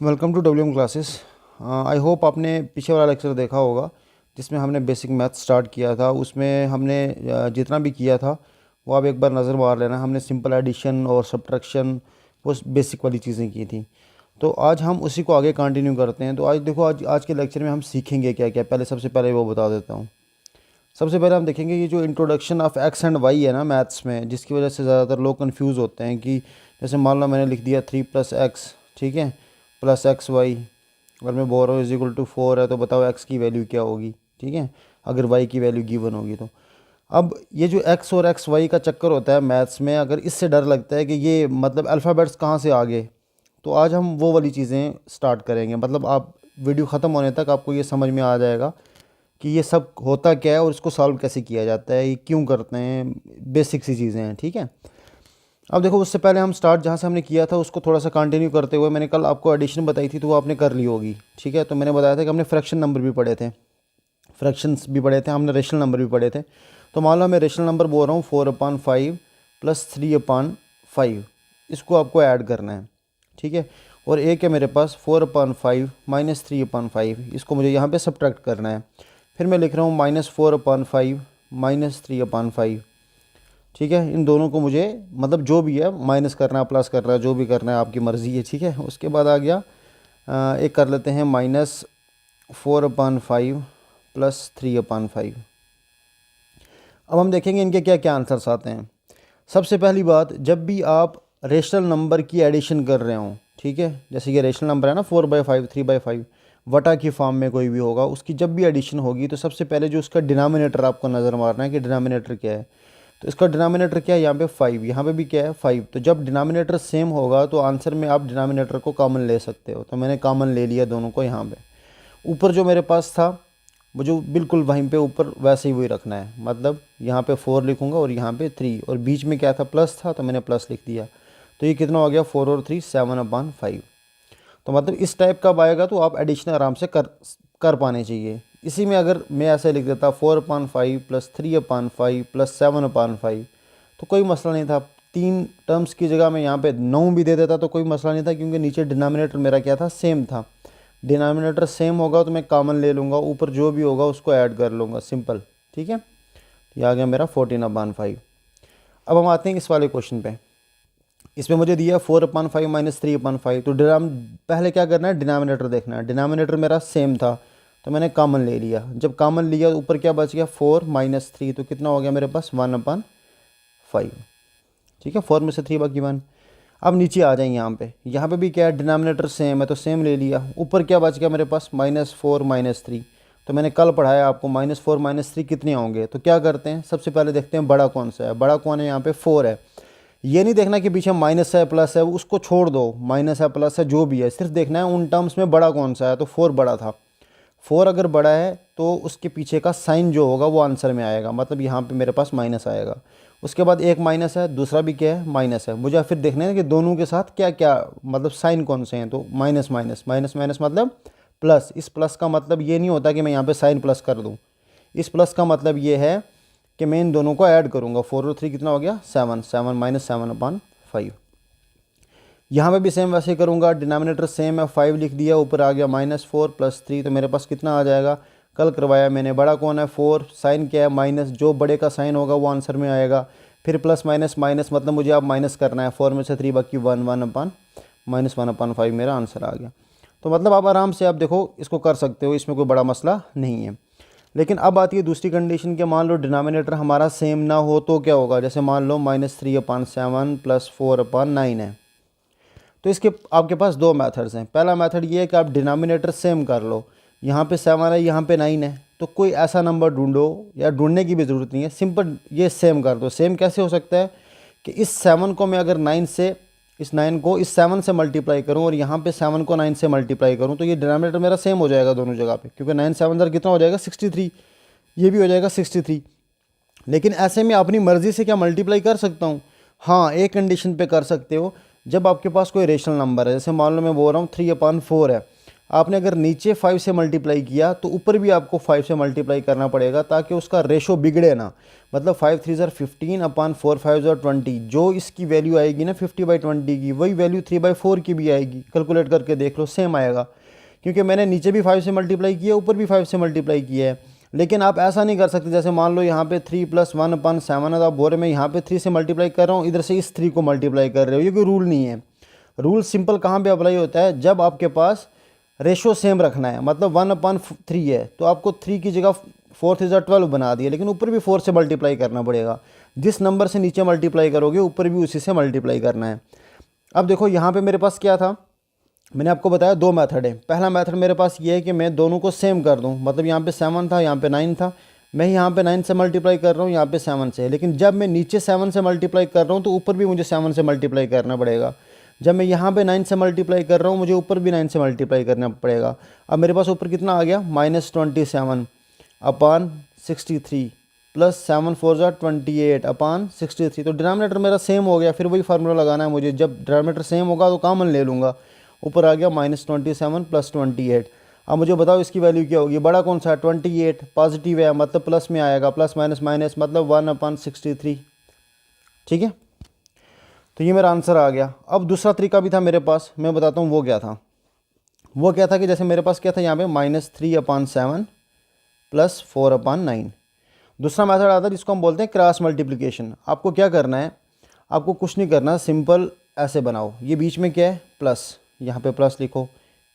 Welcome to W M classes. I hope आपने पीछे वाला लेक्चर देखा होगा जिसमें हमने बेसिक मैथ स्टार्ट किया था। उसमें हमने जितना भी किया था वो आप एक बार नज़र मार लेना। हमने सिंपल एडिशन और सब्ट्रैक्शन वो बेसिक वाली चीज़ें की थी। तो आज हम उसी को आगे कंटिन्यू करते हैं। तो आज देखो, आज के लेक्चर में हम सीखेंगे क्या क्या। सबसे पहले वो बता देता हूँ। सबसे पहले हम देखेंगे ये जो introduction of X and Y है ना मैथ्स में, जिसकी वजह से ज़्यादातर लोग कंफ्यूज होते हैं कि जैसे मान लो मैंने लिख दिया 3+x, ठीक है, प्लस एक्स वाई। अगर मैं बोल रहा हूँ =4 है तो बताओ एक्स की वैल्यू क्या होगी, ठीक है, अगर वाई की वैल्यू गिवन होगी तो। अब ये जो एक्स और एक्स वाई का चक्कर होता है मैथ्स में, अगर इससे डर लगता है कि ये मतलब अल्फ़ाबेट्स कहाँ से आ गए, तो आज हम वो वाली चीज़ें स्टार्ट करेंगे। मतलब आप वीडियो ख़त्म होने तक आपको ये समझ में आ जाएगा कि ये सब होता क्या है और इसको सॉल्व कैसे किया जाता है, ये क्यों करते हैं, बेसिक सी चीज़ें हैं, ठीक है। अब देखो, उससे पहले हम स्टार्ट जहाँ से हमने किया था उसको थोड़ा सा कंटिन्यू करते हुए, मैंने कल आपको एडिशन बताई थी तो वो आपने कर ली होगी, ठीक है। तो मैंने बताया था कि हमने फ्रैक्शन नंबर भी पढ़े थे, फ्रैक्शंस भी पढ़े थे, हमने रेशनल नंबर भी पढ़े थे। तो मान लो मैं रेशनल नंबर बोल रहा हूँ 4/5 + 3/5, इसको आपको ऐड करना है, ठीक है। और एक है मेरे पास 4/5 - 3/5, इसको मुझे यहाँ पे सब्ट्रैक्ट करना है। फिर मैं लिख रहा हूँ -4/5 - 3/5, ठीक है। इन दोनों को मुझे मतलब जो भी है माइनस करना है, प्लस करना है, जो भी करना है आपकी मर्ज़ी है, ठीक है। उसके बाद आ गया एक कर लेते हैं -4/5 + 3/5। अब हम देखेंगे इनके क्या क्या आंसर्स आते हैं। सबसे पहली बात, जब भी आप रेशनल नंबर की एडिशन कर रहे हो, ठीक है, जैसे ये रेशनल नंबर है ना 4/5 3/5 वटा की फॉर्म में कोई भी होगा, उसकी जब भी एडिशन होगी तो सबसे पहले जो उसका डिनोमिनेटर आपको नज़र मारना है कि डिनोमिनेटर क्या है। तो इसका डिनोमिनेटर क्या है, यहाँ पे 5, यहाँ पे भी क्या है 5। तो जब डिनोमिनेटर सेम होगा तो आंसर में आप डिनोमिनेटर को कॉमन ले सकते हो। तो मैंने कॉमन ले लिया दोनों को यहाँ पे। ऊपर जो मेरे पास था वो जो बिल्कुल वहीं पे ऊपर वैसे ही वही रखना है, मतलब यहाँ पे 4 लिखूँगा और यहाँ पे 3, और बीच में क्या था प्लस था तो मैंने प्लस लिख दिया। तो ये कितना हो गया 4 और 3 7/5। तो मतलब इस टाइप का आएगा तो आप एडिशन आराम से कर पाने चाहिए। इसी में अगर मैं ऐसे लिख देता 4/5 + 3/5 + 7/5 तो कोई मसला नहीं था। 3 टर्म्स की जगह मैं यहाँ पे 9 भी दे देता तो कोई मसला नहीं था, क्योंकि नीचे डिनोमिनेटर मेरा क्या था, सेम था। डिनोमिनेटर सेम होगा तो मैं कॉमन ले लूँगा, ऊपर जो भी होगा उसको ऐड कर लूँगा, सिंपल, ठीक है। ये आ गया मेरा 14/5। अब हम आते हैं इस वाले क्वेश्चन पे। इसमें मुझे दिया 4/5 - 3/5। तो पहले क्या करना है, डिनोमिनेटर देखना है। डिनोमिनेटर मेरा सेम था तो मैंने कॉमन ले लिया। जब कॉमन लिया ऊपर क्या बच गया 4 - 3, तो कितना हो गया मेरे पास 1/5, ठीक है। 4 में से 3 बाकी 1। अब नीचे आ जाएंगे, यहाँ पे भी क्या है, डिनोमिनेटर सेम है तो सेम ले लिया। ऊपर क्या बच गया मेरे पास -4 - 3। तो मैंने कल पढ़ाया आपको -4 - 3 कितने होंगे। तो क्या करते हैं, सबसे पहले देखते हैं बड़ा कौन सा है। बड़ा कौन है, यहाँ पे 4 है। ये नहीं देखना कि पीछे माइनस है प्लस है, उसको छोड़ दो, माइनस है प्लस है जो भी है, सिर्फ देखना है उन टर्म्स में बड़ा कौन सा है। तो 4 बड़ा था। 4 अगर बड़ा है तो उसके पीछे का साइन जो होगा वो आंसर में आएगा, मतलब यहाँ पे मेरे पास माइनस आएगा। उसके बाद एक माइनस है, दूसरा भी क्या है, माइनस है। मुझे फिर देखना है कि दोनों के साथ क्या क्या मतलब साइन कौन से हैं। तो माइनस माइनस माइनस माइनस मतलब प्लस। इस प्लस का मतलब ये नहीं होता कि मैं यहाँ पे साइन प्लस कर दूँ। इस प्लस का मतलब ये है कि मैं इन दोनों को ऐड करूँगा। 4 और 3 कितना हो गया 7, 7 - 7/5। यहाँ पे भी सेम वैसे ही करूँगा। डिनोमिनेटर सेम है, 5 लिख दिया, ऊपर आ गया -4 + 3, तो मेरे पास कितना आ जाएगा, कल करवाया मैंने, बड़ा कौन है 4, साइन क्या है माइनस, जो बड़े का साइन होगा वो आंसर में आएगा। फिर प्लस माइनस माइनस मतलब मुझे अब माइनस करना है, 4 में से 3 बाकी 1, 1/-1/5 मेरा आंसर आ गया। तो मतलब आप आराम से आप देखो इसको कर सकते हो, इसमें कोई बड़ा मसला नहीं है। लेकिन अब आती है दूसरी कंडीशन के, मान लो डिनोमिनेटर हमारा सेम ना हो तो क्या होगा। जैसे मान लो -3/7 + 4/9 है। तो इसके आपके पास दो मेथड्स हैं। पहला मेथड ये है कि आप डिनोमिनेटर सेम कर लो, यहाँ पे 7 है, यहाँ पे 9 है, तो कोई ऐसा नंबर ढूंढो, या ढूंढने की भी ज़रूरत नहीं है, सिंपल ये सेम कर दो। सेम कैसे हो सकता है कि इस 7 को मैं अगर 9 से, इस 9 को इस 7 से मल्टीप्लाई करूं और यहाँ पे 7 को 9 से मल्टीप्लाई करूं, तो ये डिनोमिनेटर मेरा सेम हो जाएगा दोनों जगह पे, क्योंकि 9 7 कितना हो जाएगा 63, ये भी हो जाएगा 63। लेकिन ऐसे में अपनी मर्ज़ी से क्या मल्टीप्लाई कर सकता हूँ, हाँ, एक कंडीशन पे कर सकते हो, जब आपके पास कोई रेशनल नंबर है। जैसे मान लो मैं बोल रहा हूँ 3/4 है, आपने अगर नीचे 5 से मल्टीप्लाई किया तो ऊपर भी आपको 5 से मल्टीप्लाई करना पड़ेगा, ताकि उसका रेशो बिगड़े ना। मतलब 5 3 ज़र 15 अपान 4 5 ज़र 20, जो इसकी वैल्यू आएगी ना 50/20 की, वही वैल्यू 3/4 की भी आएगी। कैलकुलेट करके देख लो, सेम आएगा, क्योंकि मैंने नीचे भी 5 से मल्टीप्लाई किया, ऊपर भी 5 से मल्टीप्लाई किया है। लेकिन आप ऐसा नहीं कर सकते, जैसे मान लो यहाँ पे 3 + 1/7 है, तो आप बोल रहे मैं यहाँ पे 3 से मल्टीप्लाई कर रहा हूँ, इधर से इस 3 को मल्टीप्लाई कर रहे हो। ये कोई रूल नहीं है। रूल सिंपल कहाँ पे अप्लाई होता है, जब आपके पास रेशो सेम रखना है। मतलब 1/3 है तो आपको 3 की जगह 4 3 ज़र 12 बना दिया, लेकिन ऊपर भी 4 से मल्टीप्लाई करना पड़ेगा। जिस नंबर से नीचे मल्टीप्लाई करोगे ऊपर भी उसी से मल्टीप्लाई करना है। अब देखो यहाँ पे मेरे पास क्या था, मैंने आपको बताया 2 मेथड है। पहला मेथड मेरे पास ये है कि मैं दोनों को सेम कर दूं। मतलब यहाँ पे 7 था, यहाँ पे 9 था, मैं यहाँ पे 9 से मल्टीप्लाई कर रहा हूँ, यहाँ पे 7 से। लेकिन जब मैं नीचे 7 से मल्टीप्लाई कर रहा हूँ तो ऊपर भी मुझे 7 से मल्टीप्लाई करना पड़ेगा। जब मैं यहाँ पे 9 से मल्टीप्लाई कर रहा हूँ, मुझे ऊपर भी 9 से मल्टीप्लाई करना पड़ेगा। अब मेरे पास ऊपर कितना आ गया, -27/63 + 7 4 ज़र 28/63। तो डिनोमिनेटर मेरा सेम हो गया। फिर वही फार्मूला लगाना है मुझे, जब डिनोमिनेटर सेम होगा तो कॉमन ले लूँगा। ऊपर आ गया -27 + 28। अब मुझे बताओ इसकी वैल्यू क्या होगी, बड़ा कौन सा है, 28 पॉजिटिव है, मतलब प्लस में आएगा, प्लस माइनस माइनस, मतलब 1/63। ठीक है, तो ये मेरा आंसर आ गया। अब दूसरा तरीका भी था मेरे पास, मैं बताता हूँ वो क्या था। वो क्या था कि जैसे मेरे पास क्या था यहाँ पे -3/7 + 4/9। दूसरा मेथड आता है जिसको हम बोलते हैं क्रॉस मल्टीप्लिकेशन। आपको क्या करना है, आपको कुछ नहीं करना, सिंपल ऐसे बनाओ। ये बीच में क्या है, प्लस, यहाँ पे प्लस लिखो,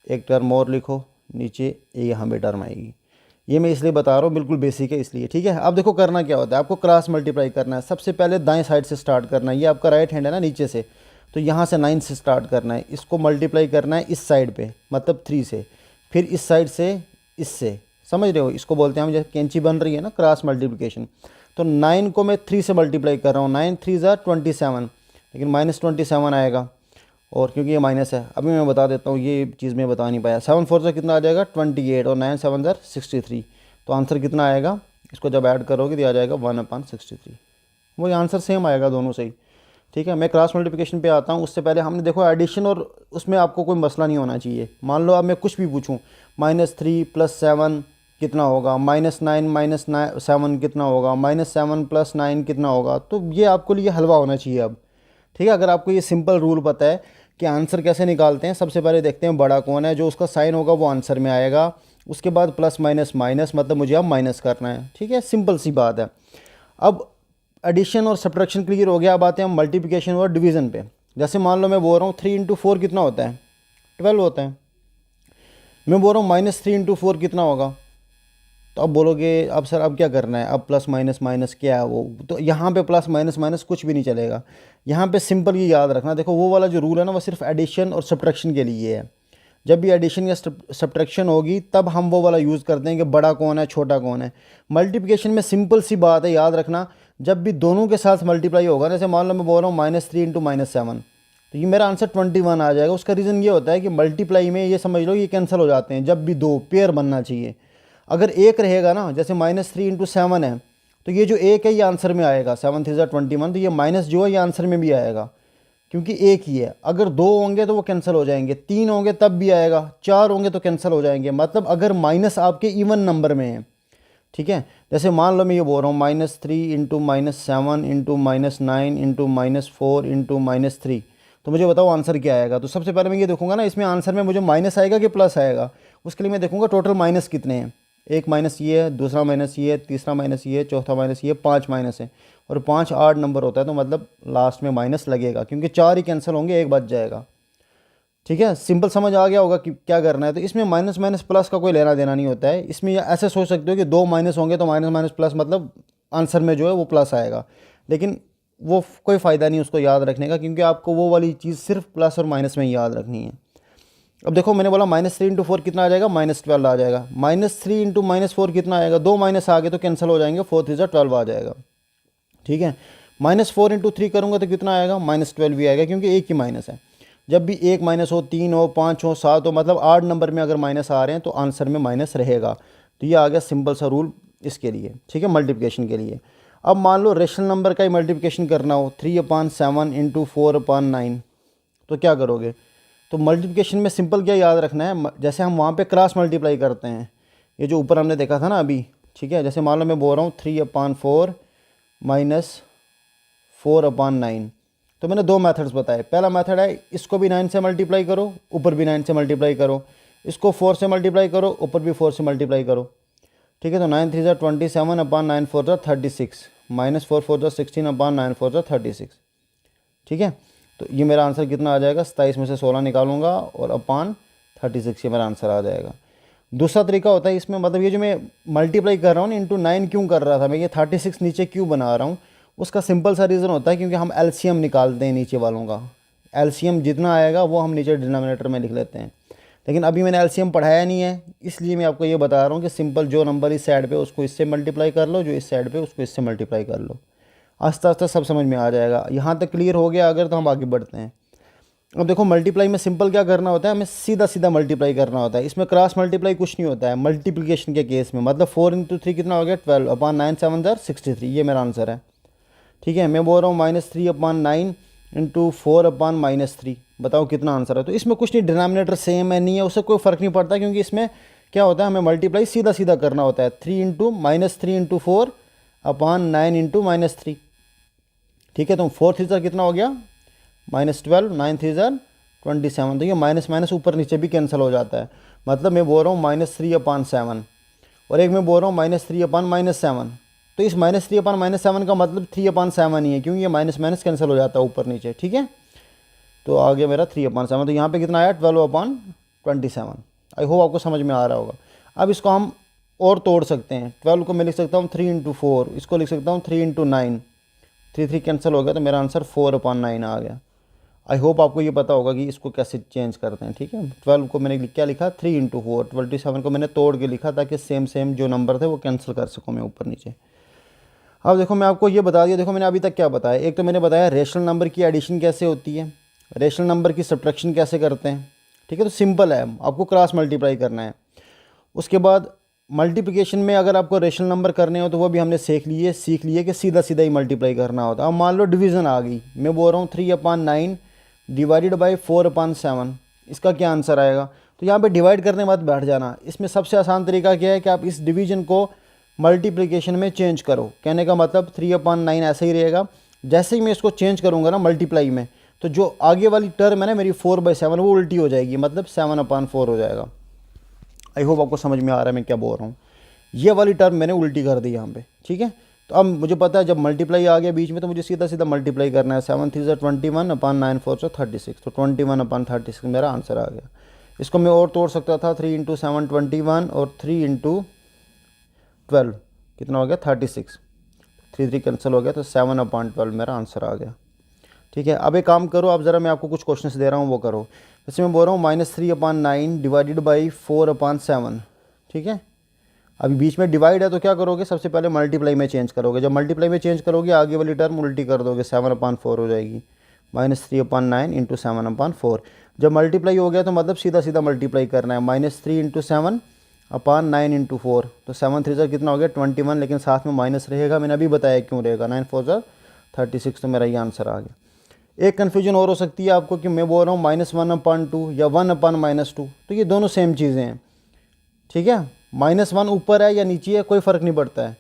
एक टर्म और लिखो, नीचे यहाँ पे टर्म आएगी। ये मैं इसलिए बता रहा हूँ, बिल्कुल बेसिक है इसलिए। ठीक है, अब देखो करना क्या होता है, आपको क्रॉस मल्टीप्लाई करना है। सबसे पहले दाएं साइड से स्टार्ट करना है। ये आपका राइट हैंड है ना नीचे से, तो यहाँ से 9 से स्टार्ट करना है। इसको मल्टीप्लाई करना है इस साइड पे, मतलब 3 से, फिर इस साइड से इससे। समझ रहे हो, इसको बोलते हैं हम, जैसे कैंची बन रही है ना, क्रॉस मल्टीप्लिकेशन। तो 9 को मैं 3 से मल्टीप्लाई कर रहा हूँ, 9 3 ज़र 27, लेकिन -27 आएगा, और क्योंकि ये माइनस है। अभी मैं बता देता हूँ, ये चीज़ मैं बता नहीं पाया। 7 4 से कितना आ जाएगा, 28, और 9 7 ज़र 63। तो आंसर कितना आएगा, इसको जब ऐड करोगे तो आ जाएगा 1/63। वही आंसर सेम आएगा दोनों से ही। ठीक है, मैं क्रॉस मल्टीप्लिकेशन पे आता हूँ। उससे पहले हमने देखो एडिशन, और उसमें आपको कोई मसला नहीं होना चाहिए। मान लो अब मैं कुछ भी पूछूँ, -3 + 7 कितना होगा, -9 - 7 कितना होगा, -7 + 9 कितना होगा, तो ये आपको लिए हलवा होना चाहिए अब। ठीक है, अगर आपको ये सिंपल रूल पता है कि आंसर कैसे निकालते हैं, सबसे पहले देखते हैं बड़ा कौन है, जो उसका साइन होगा वो आंसर में आएगा। उसके बाद प्लस माइनस माइनस, मतलब मुझे अब माइनस करना है। ठीक है, सिंपल सी बात है। अब एडिशन और सब्ट्रैक्शन क्लियर हो गया। अब आते हैं हम मल्टीप्लिकेशन और डिवीज़न पे। जैसे मान लो मैं बोल रहा हूँ 3 × 4 कितना होता है, 12 होता है। मैं बोल रहा हूँ -3 × 4 कितना होगा, तो अब बोलोगे अब सर अब क्या करना है, अब प्लस माइनस माइनस क्या है वो, तो यहाँ पे प्लस माइनस माइनस कुछ भी नहीं चलेगा। यहाँ पे सिंपल ये याद रखना, देखो वो वाला जो रूल है ना, वो सिर्फ एडिशन और सब्ट्रैक्शन के लिए है। जब भी एडिशन या सब्ट्रैक्शन होगी तब हम वो वाला यूज़ करते हैं कि बड़ा कौन है छोटा कौन है। मल्टीप्लिकेशन में सिंपल सी बात है, याद रखना, जब भी दोनों के साथ मल्टीप्लाई होगा, जैसे मान लो मैं बोल रहा हूँ -3 × -7, तो ये मेरा आंसर 21 आ जाएगा। उसका रीज़न ये होता है कि मल्टीप्लाई में ये समझ लो ये कैंसिल हो जाते हैं, जब भी दो पेयर बनना चाहिए। अगर एक रहेगा ना, जैसे -3 × 7 है, तो ये जो एक है ये आंसर में आएगा, 7 3 ज़र 21, तो ये माइनस जो है ये आंसर में भी आएगा, क्योंकि एक ही है। अगर 2 होंगे तो वो कैंसिल हो जाएंगे, 3 होंगे तब भी आएगा, 4 होंगे तो कैंसिल हो जाएंगे। मतलब अगर माइनस आपके इवन नंबर में है। ठीक है, जैसे मान लो मैं ये बोल रहा हूँ -3 × -7 × -9 × -4 × -3, तो मुझे बताओ आंसर क्या आएगा। तो सबसे पहले मैं ये देखूंगा ना, इसमें आंसर में मुझे माइनस आएगा कि प्लस आएगा। उसके लिए मैं देखूंगा टोटल माइनस कितने हैं। एक माइनस ये है, दूसरा माइनस ये है, तीसरा माइनस ये है, चौथा माइनस ये है, 5 माइनस है, और 5 8 नंबर होता है, तो मतलब लास्ट में माइनस लगेगा, क्योंकि 4 ही कैंसिल होंगे, एक बच जाएगा। ठीक है, सिंपल समझ आ गया होगा कि क्या करना है। तो इसमें माइनस माइनस प्लस का कोई लेना देना नहीं होता है। इसमें ऐसे सोच सकते हो कि 2 माइनस होंगे तो माइनस माइनस प्लस, मतलब आंसर में जो है वो प्लस आएगा, लेकिन वो कोई फ़ायदा नहीं उसको याद रखने का, क्योंकि आपको वो वाली चीज़ सिर्फ प्लस और माइनस में ही याद रखनी है। अब देखो मैंने बोला -3 × 4 कितना आ जाएगा, -12 आ जाएगा। -3 × -4 कितना आएगा, 2 माइनस आ गए तो कैंसिल हो जाएंगे, 4 3 ज़र 12 आ जाएगा। ठीक है, -4 × 3 करूँगा तो कितना आएगा, -12 भी आएगा, क्योंकि एक ही माइनस है। जब भी एक माइनस हो, 3 हो, 5 हो, 7 हो, मतलब 8 नंबर में अगर माइनस आ रहे हैं तो आंसर में माइनस रहेगा। तो ये आ गया सिंपल सा रूल इसके लिए। ठीक है, मल्टीप्लिकेशन के लिए। अब मान लो रेशनल नंबर का ही मल्टीप्लिकेशन करना हो, 3/7 × 4/9, तो क्या करोगे। तो तो मल्टीप्लिकेशन में सिंपल क्या याद रखना है, जैसे हम वहाँ पे क्रॉस मल्टीप्लाई करते हैं, ये जो ऊपर हमने देखा था ना अभी, ठीक है। जैसे मान लो मैं बोल रहा हूँ 3/4 माइनस 4/9, तो मैंने दो मेथड्स बताए। पहला मेथड है इसको भी 9 से मल्टीप्लाई करो, ऊपर भी 9 से मल्टीप्लाई करो, इसको 4 से मल्टीप्लाई करो, ऊपर भी 4 से मल्टीप्लाई करो, ठीक है। तो 9 3 ज़ा 27/9 4 ज़ा 36, माइनस 4 4 ज़ा 16/9 4 ज़ा 36, ठीक है। तो ये मेरा आंसर कितना आ जाएगा, 27 में से 16 निकालूंगा और अपान 36 ये मेरा आंसर आ जाएगा। दूसरा तरीका होता है इसमें, मतलब ये जो मैं मल्टीप्लाई कर रहा हूँ ना इंटू 9 क्यों कर रहा था मैं, ये 36 नीचे क्यों बना रहा हूँ, उसका सिंपल सा रीज़न होता है क्योंकि हम एलसीएम निकालते हैं नीचे वालों का। एलसीएम जितना आएगा वो हम नीचे डिनोमिनेटर में लिख लेते हैं, लेकिन अभी मैंने एलसीएम पढ़ाया नहीं है, इसलिए मैं आपको ये बता रहा हूँ कि सिंपल जो नंबर इस साइड पे उसको इससे मल्टीप्लाई कर लो, जो इस साइड पे उसको इससे मल्टीप्लाई कर लो। आस्ता आस्ता सब समझ में आ जाएगा। यहाँ तक क्लियर हो गया अगर, तो हम आगे बढ़ते हैं। अब देखो मल्टीप्लाई में सिंपल क्या करना होता है, हमें सीधा सीधा मल्टीप्लाई करना होता है, इसमें क्रॉस मल्टीप्लाई कुछ नहीं होता है मल्टीप्लिकेशन के केस में। मतलब 4 × 3 कितना हो गया, 12/9 7 ज़ा 63, ये मेरा आंसर है, ठीक है। मैं बोल रहा हूँ -3/9 × 4/-3, बताओ कितना आंसर है। तो इसमें कुछ नहीं, डिनोमिनेटर सेम है नहीं है, उससे कोई फ़र्क नहीं पड़ता, क्योंकि इसमें क्या होता है हमें मल्टीप्लाई सीधा सीधा करना होता है। 3 × -3 × 4/9 × ठीक है। तो 4 3 ज़ा कितना हो गया, -12, 9 3 ज़ा 27, तो ये माइनस माइनस ऊपर नीचे भी कैंसिल हो जाता है। मतलब मैं बोल रहा हूँ -3/7, और एक मैं बोल रहा हूँ -3/-7, तो इस -3/-7 का मतलब 3/7 ही है, क्योंकि ये माइनस माइनस कैंसिल हो जाता है ऊपर नीचे, ठीक है। तो आ गया मेरा 3/7, तो यहाँ पे कितना आया 12/27। आई होप आपको समझ में आ रहा होगा। अब इसको हम और तोड़ सकते हैं, 12 को मैं लिख सकता हूँ 3 × 4, इसको लिख सकता हूँ 3 × 9, 3 3 कैंसिल हो गया, तो मेरा आंसर 4/9 आ गया। आई होप आपको ये पता होगा कि इसको कैसे चेंज करते हैं, ठीक है। 12 को मैंने क्या लिखा 3 × 4, 27 को मैंने तोड़ के लिखा ताकि सेम सेम जो नंबर थे वो कैंसिल कर सकूँ मैं ऊपर नीचे। अब देखो मैं आपको ये बता दिया, देखो मैंने अभी तक क्या बताया, एक तो मैंने बताया रेशनल नंबर की एडिशन कैसे होती है, रेशनल नंबर की सब्ट्रैक्शन कैसे करते हैं, ठीक है। तो सिंपल है, आपको क्रॉस मल्टीप्लाई करना है। उसके बाद मल्टीप्लिकेशन में अगर आपको रेशनल नंबर करने हो तो वो भी हमने सीख लिए कि सीधा सीधा ही मल्टीप्लाई करना होता है। अब मान लो डिवीज़न आ गई, मैं बोल रहा हूँ 3/9 डिवाइडेड बाई 4/7, इसका क्या आंसर आएगा। तो यहाँ पे डिवाइड करने मत बैठ जाना, इसमें सबसे आसान तरीका क्या है कि आप इस डिवीजन को मल्टीप्लिकेशन में चेंज करो। कहने का मतलब 3/9 ऐसे ही रहेगा, जैसे ही मैं इसको चेंज करूँगा ना मल्टीप्लाई में, तो जो आगे वाली टर्म है ना मेरी 4/7 वो उल्टी हो जाएगी, मतलब 7/4 हो जाएगा। आई होप आपको समझ में आ रहा है मैं क्या बोल रहा हूँ। ये वाली टर्म मैंने उल्टी कर दी यहाँ पे, ठीक है। तो अब मुझे पता है जब मल्टीप्लाई आ गया बीच में तो मुझे सीधा सीधा मल्टीप्लाई करना है। 7 3 ज़ा 21/9 4 ज़ा 36, तो 21/36 मेरा आंसर आ गया। इसको मैं और तोड़ सकता था, 3 × 7 21 और 3 × 12 कितना हो गया 36, 3 3 कैंसिल हो गया, तो 7/12 मेरा आंसर आ गया, ठीक है। अब एक काम करो, अब ज़रा मैं आपको कुछ क्वेश्चंस दे रहा हूँ वो करो। जैसे मैं बोल रहा हूँ -3/9 डिवाइडेड बाई 4/7, ठीक है। अभी बीच में डिवाइड है तो क्या करोगे, सबसे पहले मल्टीप्लाई में चेंज करोगे। जब मल्टीप्लाई में चेंज करोगे आगे वाली टर्म उल्टी कर दोगे, 7/4 हो जाएगी, -3/9 × 7/4। जब मल्टीप्लाई हो गया तो मतलब सीधा सीधा मल्टीप्लाई करना है, -3 × 7/9 × 4, तो 7 3 ज़ा कितना हो गया 21, लेकिन साथ में माइनस रहेगा, मैंने अभी बताया क्यों रहेगा, 9 4 ज़ा 36, तो मेरा ये आंसर आ गया। एक कन्फ्यूजन और हो सकती है आपको कि मैं बोल रहा हूँ -1/2 या 1/-2, तो ये दोनों सेम चीज़ें हैं, ठीक है। -1 ऊपर है या नीचे है कोई फ़र्क नहीं पड़ता है,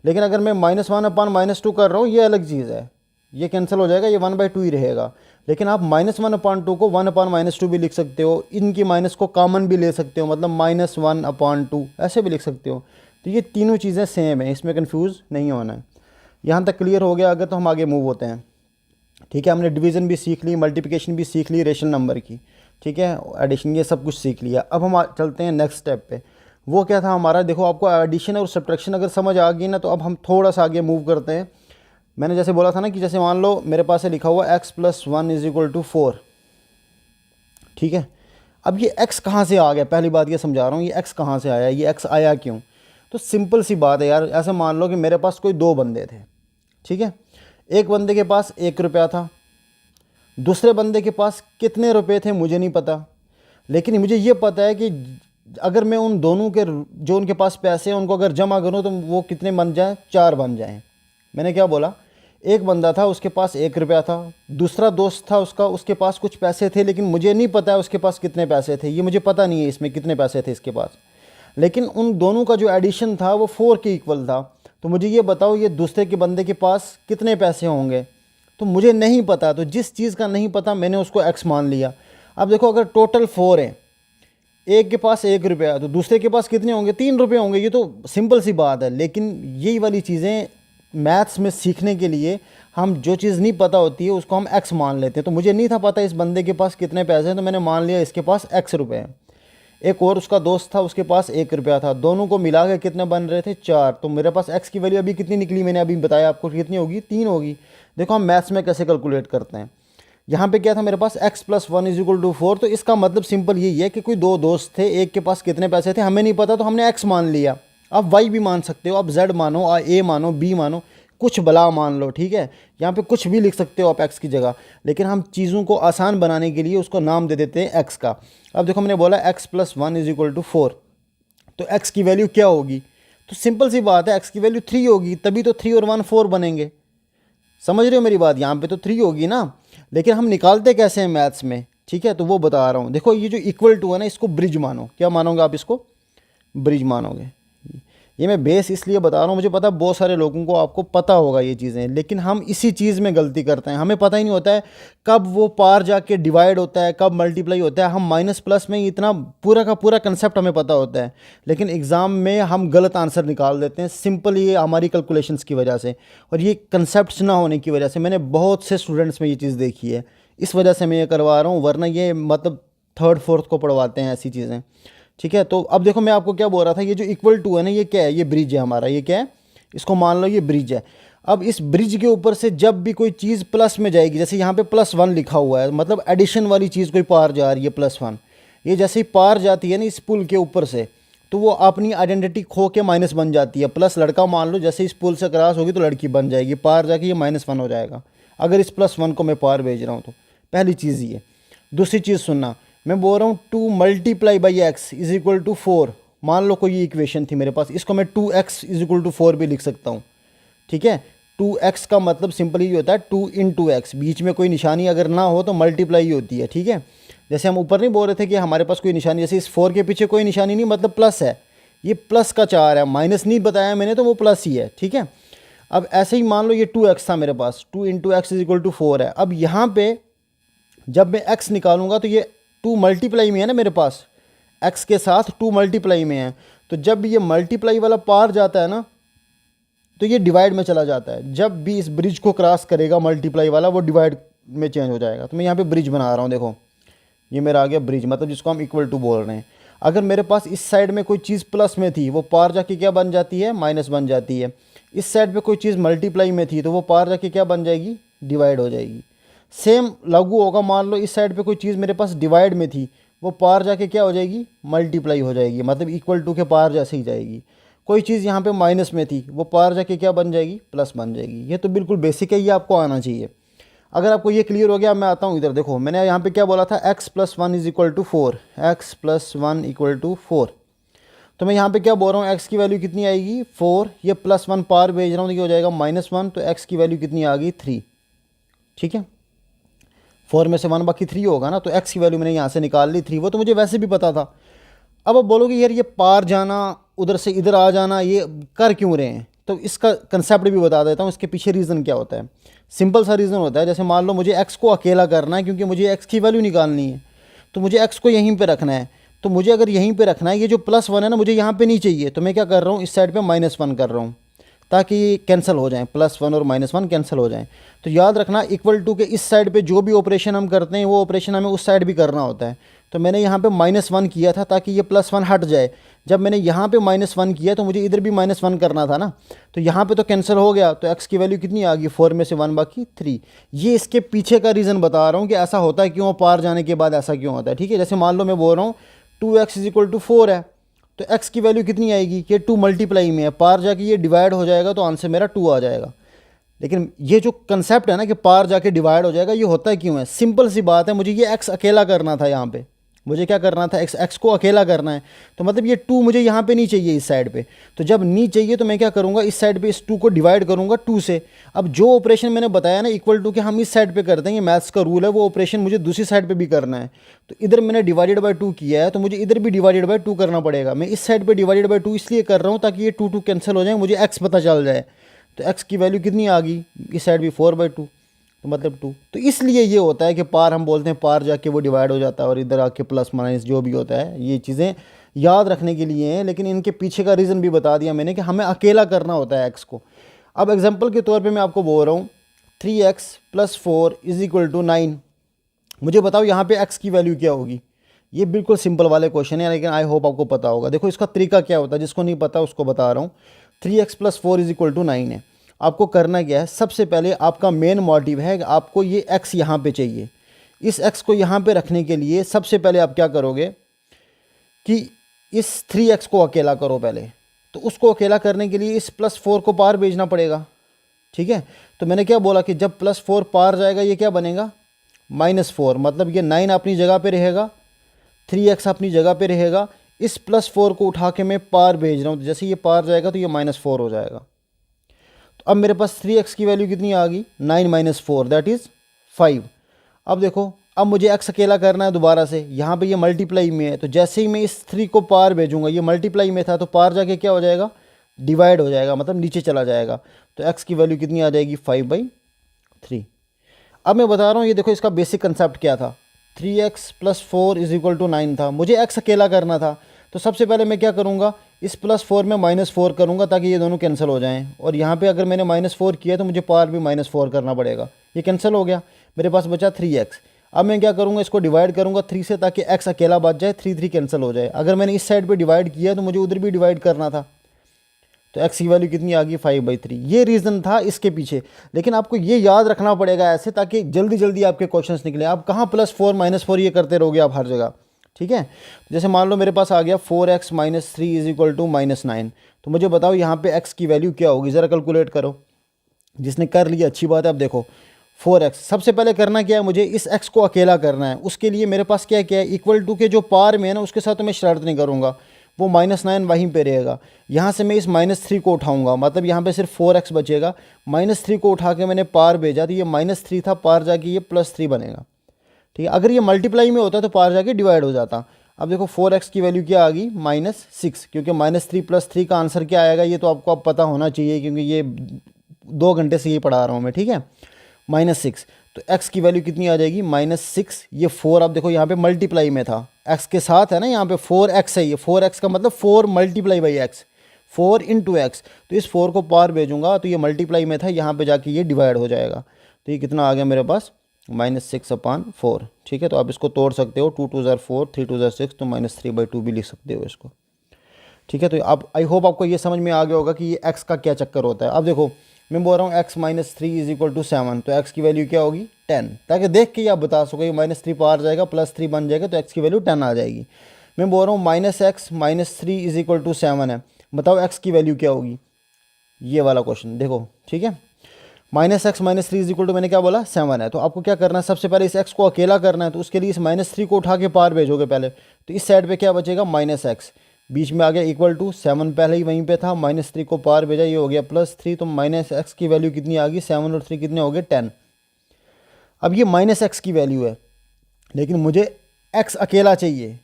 लेकिन अगर मैं -1/-2 कर रहा हूँ ये अलग चीज़ है, ये कैंसिल हो जाएगा, ये 1/2 ही रहेगा। लेकिन आप -1/2 को 1/-2 भी लिख सकते हो, इनकी माइनस को कॉमन भी ले सकते हो, मतलब -1/2 ऐसे भी लिख सकते हो। तो ये तीनों चीज़ें सेम है, इसमें कन्फ्यूज़ नहीं होना है। यहाँ तक क्लियर हो गया अगर, तो हम आगे मूव होते हैं, ठीक है। हमने डिवीज़न भी सीख ली, मल्टीप्लिकेशन भी सीख ली रेशनल नंबर की, ठीक है, एडिशन, ये सब कुछ सीख लिया। अब हम चलते हैं नेक्स्ट स्टेप पे। वो क्या था हमारा, देखो आपको एडिशन और सब्ट्रैक्शन अगर समझ आ गई ना, तो अब हम थोड़ा सा आगे मूव करते हैं। मैंने जैसे बोला था ना कि जैसे मान लो मेरे पास है लिखा हुआ x + 1 = 4, ठीक है। अब ये x कहाँ से आ गया, पहली बात ये समझा रहा हूँ, ये x कहाँ से आया, ये x आया क्यों। तो सिंपल सी बात है यार, ऐसे मान लो कि मेरे पास कोई दो बंदे थे, ठीक है। एक बंदे के पास 1 रुपया था, दूसरे बंदे के पास कितने रुपए थे मुझे नहीं पता, लेकिन मुझे ये पता है कि अगर मैं उन दोनों के जो उनके पास पैसे हैं उनको अगर जमा करूँ तो वो कितने बन जाएं, 4 बन जाएं। मैंने क्या बोला, एक बंदा था उसके पास 1 रुपया था, दूसरा दोस्त था उसका, उसके पास कुछ पैसे थे, लेकिन मुझे नहीं पता है उसके पास कितने पैसे थे, ये मुझे पता नहीं है इसमें कितने पैसे थे इसके पास, लेकिन उन दोनों का जो एडिशन था वो 4 के इक्वल था। तो मुझे ये बताओ ये दूसरे के बंदे के पास कितने पैसे होंगे, तो मुझे नहीं पता, तो जिस चीज़ का नहीं पता मैंने उसको एक्स मान लिया। अब देखो अगर टोटल 4 है, एक के पास 1 रुपया, तो दूसरे के पास कितने होंगे, 3 रुपये होंगे, ये तो सिंपल सी बात है। लेकिन यही वाली चीज़ें मैथ्स में सीखने के लिए हम जो चीज़ नहीं पता होती है उसको हम एक्स मान लेते हैं। तो मुझे नहीं था पता इस बंदे के पास कितने पैसे हैं, तो मैंने मान लिया इसके पास एक्स रुपये हैं। एक और उसका दोस्त था उसके पास 1 रुपया था, दोनों को मिला के कितने बन रहे थे, 4। तो मेरे पास एक्स की वैल्यू अभी कितनी निकली, मैंने अभी बताया आपको कितनी होगी, 3 होगी। देखो हम मैथ्स में कैसे कैलकुलेट करते हैं। यहाँ पे क्या था मेरे पास x+1 = 4, तो इसका मतलब सिंपल यही है कि कोई दो दोस्त थे, एक के पास कितने पैसे थे हमें नहीं पता, तो हमने x मान लिया। आप y भी मान सकते हो, आप z मानो, a मानो, b मानो, कुछ भला मान लो, ठीक है। यहाँ पे कुछ भी लिख सकते हो आप x की जगह, लेकिन हम चीज़ों को आसान बनाने के लिए उसको नाम दे देते हैं x का। अब देखो मैंने बोला x+1 = 4, तो x की वैल्यू क्या होगी, तो सिंपल सी बात है x की वैल्यू 3 होगी, तभी तो 3 और 1 4 बनेंगे। समझ रहे हो मेरी बात, यहाँ पे तो 3 होगी ना, लेकिन हम निकालते कैसे हैं मैथ्स में, ठीक है, तो वो बता रहा हूँ। देखो ये जो इक्वल टू है ना, इसको ब्रिज मानो। क्या मानोगे आप, इसको ब्रिज मानोगे। ये मैं बेस इसलिए बता रहा हूँ, मुझे पता है बहुत सारे लोगों को आपको पता होगा ये चीज़ें, लेकिन हम इसी चीज़ में गलती करते हैं। हमें पता ही नहीं होता है कब वो पार जाके डिवाइड होता है, कब मल्टीप्लाई होता है। हम माइनस प्लस में इतना पूरा का पूरा कंसेप्ट हमें पता होता है, लेकिन एग्ज़ाम में हम गलत आंसर निकाल देते हैं, सिंपल ये हमारी कैलकुलेशंस की वजह से और ये कंसेप्ट ना होने की वजह से। मैंने बहुत से स्टूडेंट्स में ये चीज़ देखी है, इस वजह से मैं ये करवा रहा हूँ, वरना ये मतलब थर्ड फोर्थ को पढ़वाते हैं ऐसी चीज़ें, ठीक है। तो अब देखो मैं आपको क्या बोल रहा था, ये जो इक्वल टू है ना, ये क्या है, ये ब्रिज है हमारा, ये क्या है, इसको मान लो ये ब्रिज है। अब इस ब्रिज के ऊपर से जब भी कोई चीज़ प्लस में जाएगी, जैसे यहाँ पे +1 लिखा हुआ है, मतलब एडिशन वाली चीज़ कोई पार जा रही है +1, ये जैसे ही पार जाती है ना इस पुल के ऊपर से, तो वो अपनी आइडेंटिटी खो के माइनस बन जाती है। प्लस लड़का मान लो, जैसे इस पुल से क्रॉस होगी तो लड़की बन जाएगी, पार जाके ये -1 हो जाएगा अगर इस +1 को मैं पार भेज रहा हूँ तो। पहली चीज़ ये। दूसरी चीज़ सुनना, मैं बोल रहा हूँ 2 × x = 4। मान लो कोई ये इक्वेशन थी मेरे पास, इसको मैं 2x = 4 भी लिख सकता हूँ, ठीक है। 2x का मतलब सिंपली ये होता है 2 × x, बीच में कोई निशानी अगर ना हो तो मल्टीप्लाई होती है, ठीक है। जैसे हम ऊपर नहीं बोल रहे थे कि हमारे पास कोई निशानी, जैसे इस 4 के पीछे कोई निशानी नहीं, मतलब प्लस है, ये प्लस का 4 है, माइनस नहीं बताया मैंने, तो वो प्लस ही है, ठीक है। अब ऐसे ही मान लो ये 2x था मेरे पास, 2 × x = 4 है। अब यहाँ पे जब मैं x निकालूंगा तो ये 2 मल्टीप्लाई में है ना मेरे पास, x के साथ 2 मल्टीप्लाई में है, तो जब भी ये मल्टीप्लाई वाला पार जाता है ना तो ये डिवाइड में चला जाता है। जब भी इस ब्रिज को क्रॉस करेगा मल्टीप्लाई वाला, वो डिवाइड में चेंज हो जाएगा। तो मैं यहाँ पे ब्रिज बना रहा हूँ, देखो ये मेरा आ गया ब्रिज, मतलब जिसको हम इक्वल टू बोल रहे हैं। अगर मेरे पास इस साइड में कोई चीज़ प्लस में थी, वो पार जाके क्या बन जाती है, माइनस बन जाती है। इस साइड पे कोई चीज़ मल्टीप्लाई में थी तो वो पार जाके क्या बन जाएगी, डिवाइड हो जाएगी। सेम लागू होगा, मान लो इस साइड पे कोई चीज़ मेरे पास डिवाइड में थी, वो पार जाके क्या हो जाएगी, मल्टीप्लाई हो जाएगी, मतलब इक्वल टू के पार जैसे ही जाएगी। कोई चीज़ यहाँ पे माइनस में थी, वो पार जाके क्या बन जाएगी, प्लस बन जाएगी। ये तो बिल्कुल बेसिक है, ये आपको आना चाहिए। अगर आपको ये क्लियर हो गया, मैं आता हूँ इधर। देखो मैंने यहाँ पे क्या बोला था, x+1 = 4, x+1 = 4। तो मैं यहाँ पे क्या बोल रहा हूँ, x की वैल्यू कितनी आएगी, 4, ये +1 पार भेज रहा हूँ तो ये हो जाएगा -1, तो x की वैल्यू कितनी आ गई, 3, ठीक है। 4 में से 1 बाकी 3 होगा ना, तो x की वैल्यू मैंने यहाँ से निकाल ली 3, वो तो मुझे वैसे भी पता था। अब आप बोलोगे यार ये पार जाना, उधर से इधर आ जाना, ये कर क्यों रहे हैं, तो इसका कंसेप्ट भी बता देता हूँ, इसके पीछे रीज़न क्या होता है। सिंपल सा रीज़न होता है, जैसे मान लो मुझे x को अकेला करना है, क्योंकि मुझे x की वैल्यू निकालनी है, तो मुझे x को यहीं पे रखना है। तो मुझे अगर यहीं पे रखना है, ये जो +1 है ना, मुझे यहाँ पे नहीं चाहिए, तो मैं क्या कर रहा हूँ, इस साइड पे -1 कर रहा हूँ, ताकि कैंसिल हो जाएं, +1 और -1 कैंसिल हो जाएं। तो याद रखना, इक्वल टू के इस साइड पे जो भी ऑपरेशन हम करते हैं, वो ऑपरेशन हमें उस साइड भी करना होता है। तो मैंने यहाँ पे -1 किया था ताकि ये +1 हट जाए। जब मैंने यहाँ पे -1 किया तो मुझे इधर भी -1 करना था ना, तो यहाँ पे तो कैंसिल हो गया, तो x की वैल्यू कितनी आ गई, 4 में से 1 बाकी 3। ये इसके पीछे का रीज़न बता रहा हूँ कि ऐसा होता है क्यों, पार जाने के बाद ऐसा क्यों होता है, ठीक है। जैसे मान लो मैं बोल रहा हूँ 2x = 4 है, तो x की वैल्यू कितनी आएगी, ये 2 मल्टीप्लाई में है, पार जाके ये डिवाइड हो जाएगा, तो आंसर मेरा 2 आ जाएगा। लेकिन ये जो कंसेप्ट है ना कि पार जाके डिवाइड हो जाएगा, ये होता है क्यों है, सिंपल सी बात है, मुझे ये x अकेला करना था यहाँ पे, मुझे क्या करना था, एक्स को अकेला करना है। तो मतलब ये 2 मुझे यहाँ पे नहीं चाहिए इस साइड पे। तो जब नहीं चाहिए तो मैं क्या करूँगा, इस साइड पे इस 2 को डिवाइड करूँगा 2 से। अब जो ऑपरेशन मैंने बताया ना इक्वल टू के हम इस साइड पे करते हैं, ये मैथ्स का रूल है, वो ऑपरेशन मुझे दूसरी साइड पे भी करना है। तो इधर मैंने डिवाइडेड बाय 2 किया है, तो मुझे इधर भी डिवाइडेड बाय 2 करना पड़ेगा। मैं इस साइड पे डिवाइडेड बाय 2 इसलिए कर रहा हूँ ताकि ये 2 कैंसिल हो जाए, मुझे एक्स पता चल जाए। तो एक्स की वैल्यू कितनी आ गई, इस साइड भी 4/2, तो मतलब 2। तो इसलिए ये होता है कि पार हम बोलते हैं, पार जाके वो डिवाइड हो जाता है और इधर आके प्लस माइनस जो भी होता है, ये चीज़ें याद रखने के लिए हैं। लेकिन इनके पीछे का रीज़न भी बता दिया मैंने कि हमें अकेला करना होता है एक्स को। अब एग्जांपल के तौर पे मैं आपको बोल रहा हूँ 3x + 4 = 9। मुझे बताओ यहाँ पे x की वैल्यू क्या होगी। ये बिल्कुल सिंपल वाले क्वेश्चन है, लेकिन आई होप आपको पता होगा। देखो इसका तरीका क्या होता है, जिसको नहीं पता उसको बता रहा हूँ। 3x + 4 = 9 है। आपको करना क्या है, सबसे पहले आपका मेन मोटिव है कि आपको ये x यहाँ पे चाहिए। इस x को यहाँ पे रखने के लिए सबसे पहले आप क्या करोगे कि इस 3x को अकेला करो पहले। तो उसको अकेला करने के लिए इस +4 को पार भेजना पड़ेगा, ठीक है। तो मैंने क्या बोला कि जब +4 पार जाएगा ये क्या बनेगा, -4। मतलब ये 9 अपनी जगह पे रहेगा, 3x अपनी जगह पे रहेगा। इस +4 को उठा के मैं पार भेज रहा हूँ, तो जैसे ये पार जाएगा तो ये -4 हो जाएगा। तो अब मेरे पास 3x की वैल्यू कितनी आ गई, 9 - 4 दैट इज़ 5। अब देखो, अब मुझे x अकेला करना है दोबारा से। यहाँ पे ये मल्टीप्लाई में है, तो जैसे ही मैं इस 3 को पार भेजूंगा, ये मल्टीप्लाई में था तो पार जाके क्या हो जाएगा, डिवाइड हो जाएगा, मतलब नीचे चला जाएगा। तो x की वैल्यू कितनी आ जाएगी, 5/3। अब मैं बता रहा हूँ, ये देखो इसका बेसिक कंसेप्ट क्या था। 3x + 4 = 9 था, मुझे x अकेला करना था। तो सबसे पहले मैं क्या करूँगा, इस +4 में -4 करूँगा ताकि ये दोनों कैंसिल हो जाएं। और यहाँ पे अगर मैंने -4 किया तो मुझे पार भी -4 करना पड़ेगा। ये कैंसिल हो गया, मेरे पास बचा 3x। अब मैं क्या करूँगा, इसको डिवाइड करूँगा 3 से ताकि x अकेला बच जाए, 3 कैंसिल हो जाए। अगर मैंने इस साइड पे डिवाइड किया तो मुझे उधर भी डिवाइड करना था। तो x की वैल्यू कितनी आ गई, 5/3। ये रीज़न था इसके पीछे। लेकिन आपको ये याद रखना पड़ेगा ऐसे, ताकि जल्दी जल्दी आपके क्वेश्चंस निकले। आप कहाँ +4 -4 ये करते रहोगे आप हर जगह, ठीक है। जैसे मान लो मेरे पास आ गया 4x - 3 = -9। तो मुझे बताओ यहाँ पे x की वैल्यू क्या होगी, ज़रा कैलकुलेट करो। जिसने कर लिया अच्छी बात है। अब देखो 4x, सबसे पहले करना क्या है, मुझे इस x को अकेला करना है। उसके लिए मेरे पास क्या क्या है, इक्वल टू के जो पार में है ना उसके साथ तो मैं शर्त नहीं करूँगा, वो -9 वहीं पे रहेगा। यहाँ से मैं इस -3 को उठाऊँगा, मतलब यहाँ पे सिर्फ 4x बचेगा। -3 को उठा के मैंने पार भेजा तो ये -3 था, पार जाके ये +3 बनेगा, ठीक है। अगर ये मल्टीप्लाई में होता तो पार जाके डिवाइड हो जाता। अब देखो 4x की वैल्यू क्या आ गई, -6, क्योंकि -3 + 3 का आंसर क्या आएगा ये तो आपको अब पता होना चाहिए, क्योंकि ये 2 घंटे से ये पढ़ा रहा हूँ मैं, ठीक है। -6, तो x की वैल्यू कितनी आ जाएगी, -6। ये 4, अब देखो यहाँ पे मल्टीप्लाई में था, x के साथ है ना, यहाँ पे 4x है। ये 4x का मतलब 4 × x, 4 × x। तो इस 4 को पार भेजूंगा तो ये मल्टीप्लाई में था, यहाँ पे जाके ये डिवाइड हो जाएगा। तो ये कितना आ गया मेरे पास, -6/4, ठीक है। तो आप इसको तोड़ सकते हो, 2 × 2 = 4, 3 × 2 = 6, तो -3/2 भी लिख सकते हो इसको, ठीक है। तो आप, आई होप आपको ये समझ में आ गया होगा कि ये x का क्या चक्कर होता है। अब देखो मैं बोल रहा हूँ x - 3 = 7, तो x की वैल्यू क्या होगी, 10, ताकि देख के ही आप बता सको ये -3 पार जाएगा, +3 बन जाएगा, तो x की वैल्यू 10 आ जाएगी। मैं बोल रहा हूँ -x - 3 = 7 है, बताओ x की वैल्यू क्या होगी। ये वाला क्वेश्चन देखो, ठीक है। -x - 3 = मैंने क्या बोला, 7 है। तो आपको क्या करना है, सबसे पहले इस x को अकेला करना है। तो उसके लिए इस -3 को उठा के पार भेजोगे पहले। तो इस साइड पे क्या बचेगा, -x, बीच में आ गया = 7, पहले ही वहीं पे था, -3 को पार भेजा, ये हो गया +3। तो -x की वैल्यू कितनी आ गई, 7 और 3 कितने हो गए, 10। अब ये -x की वैल्यू है, लेकिन मुझे x अकेला चाहिए।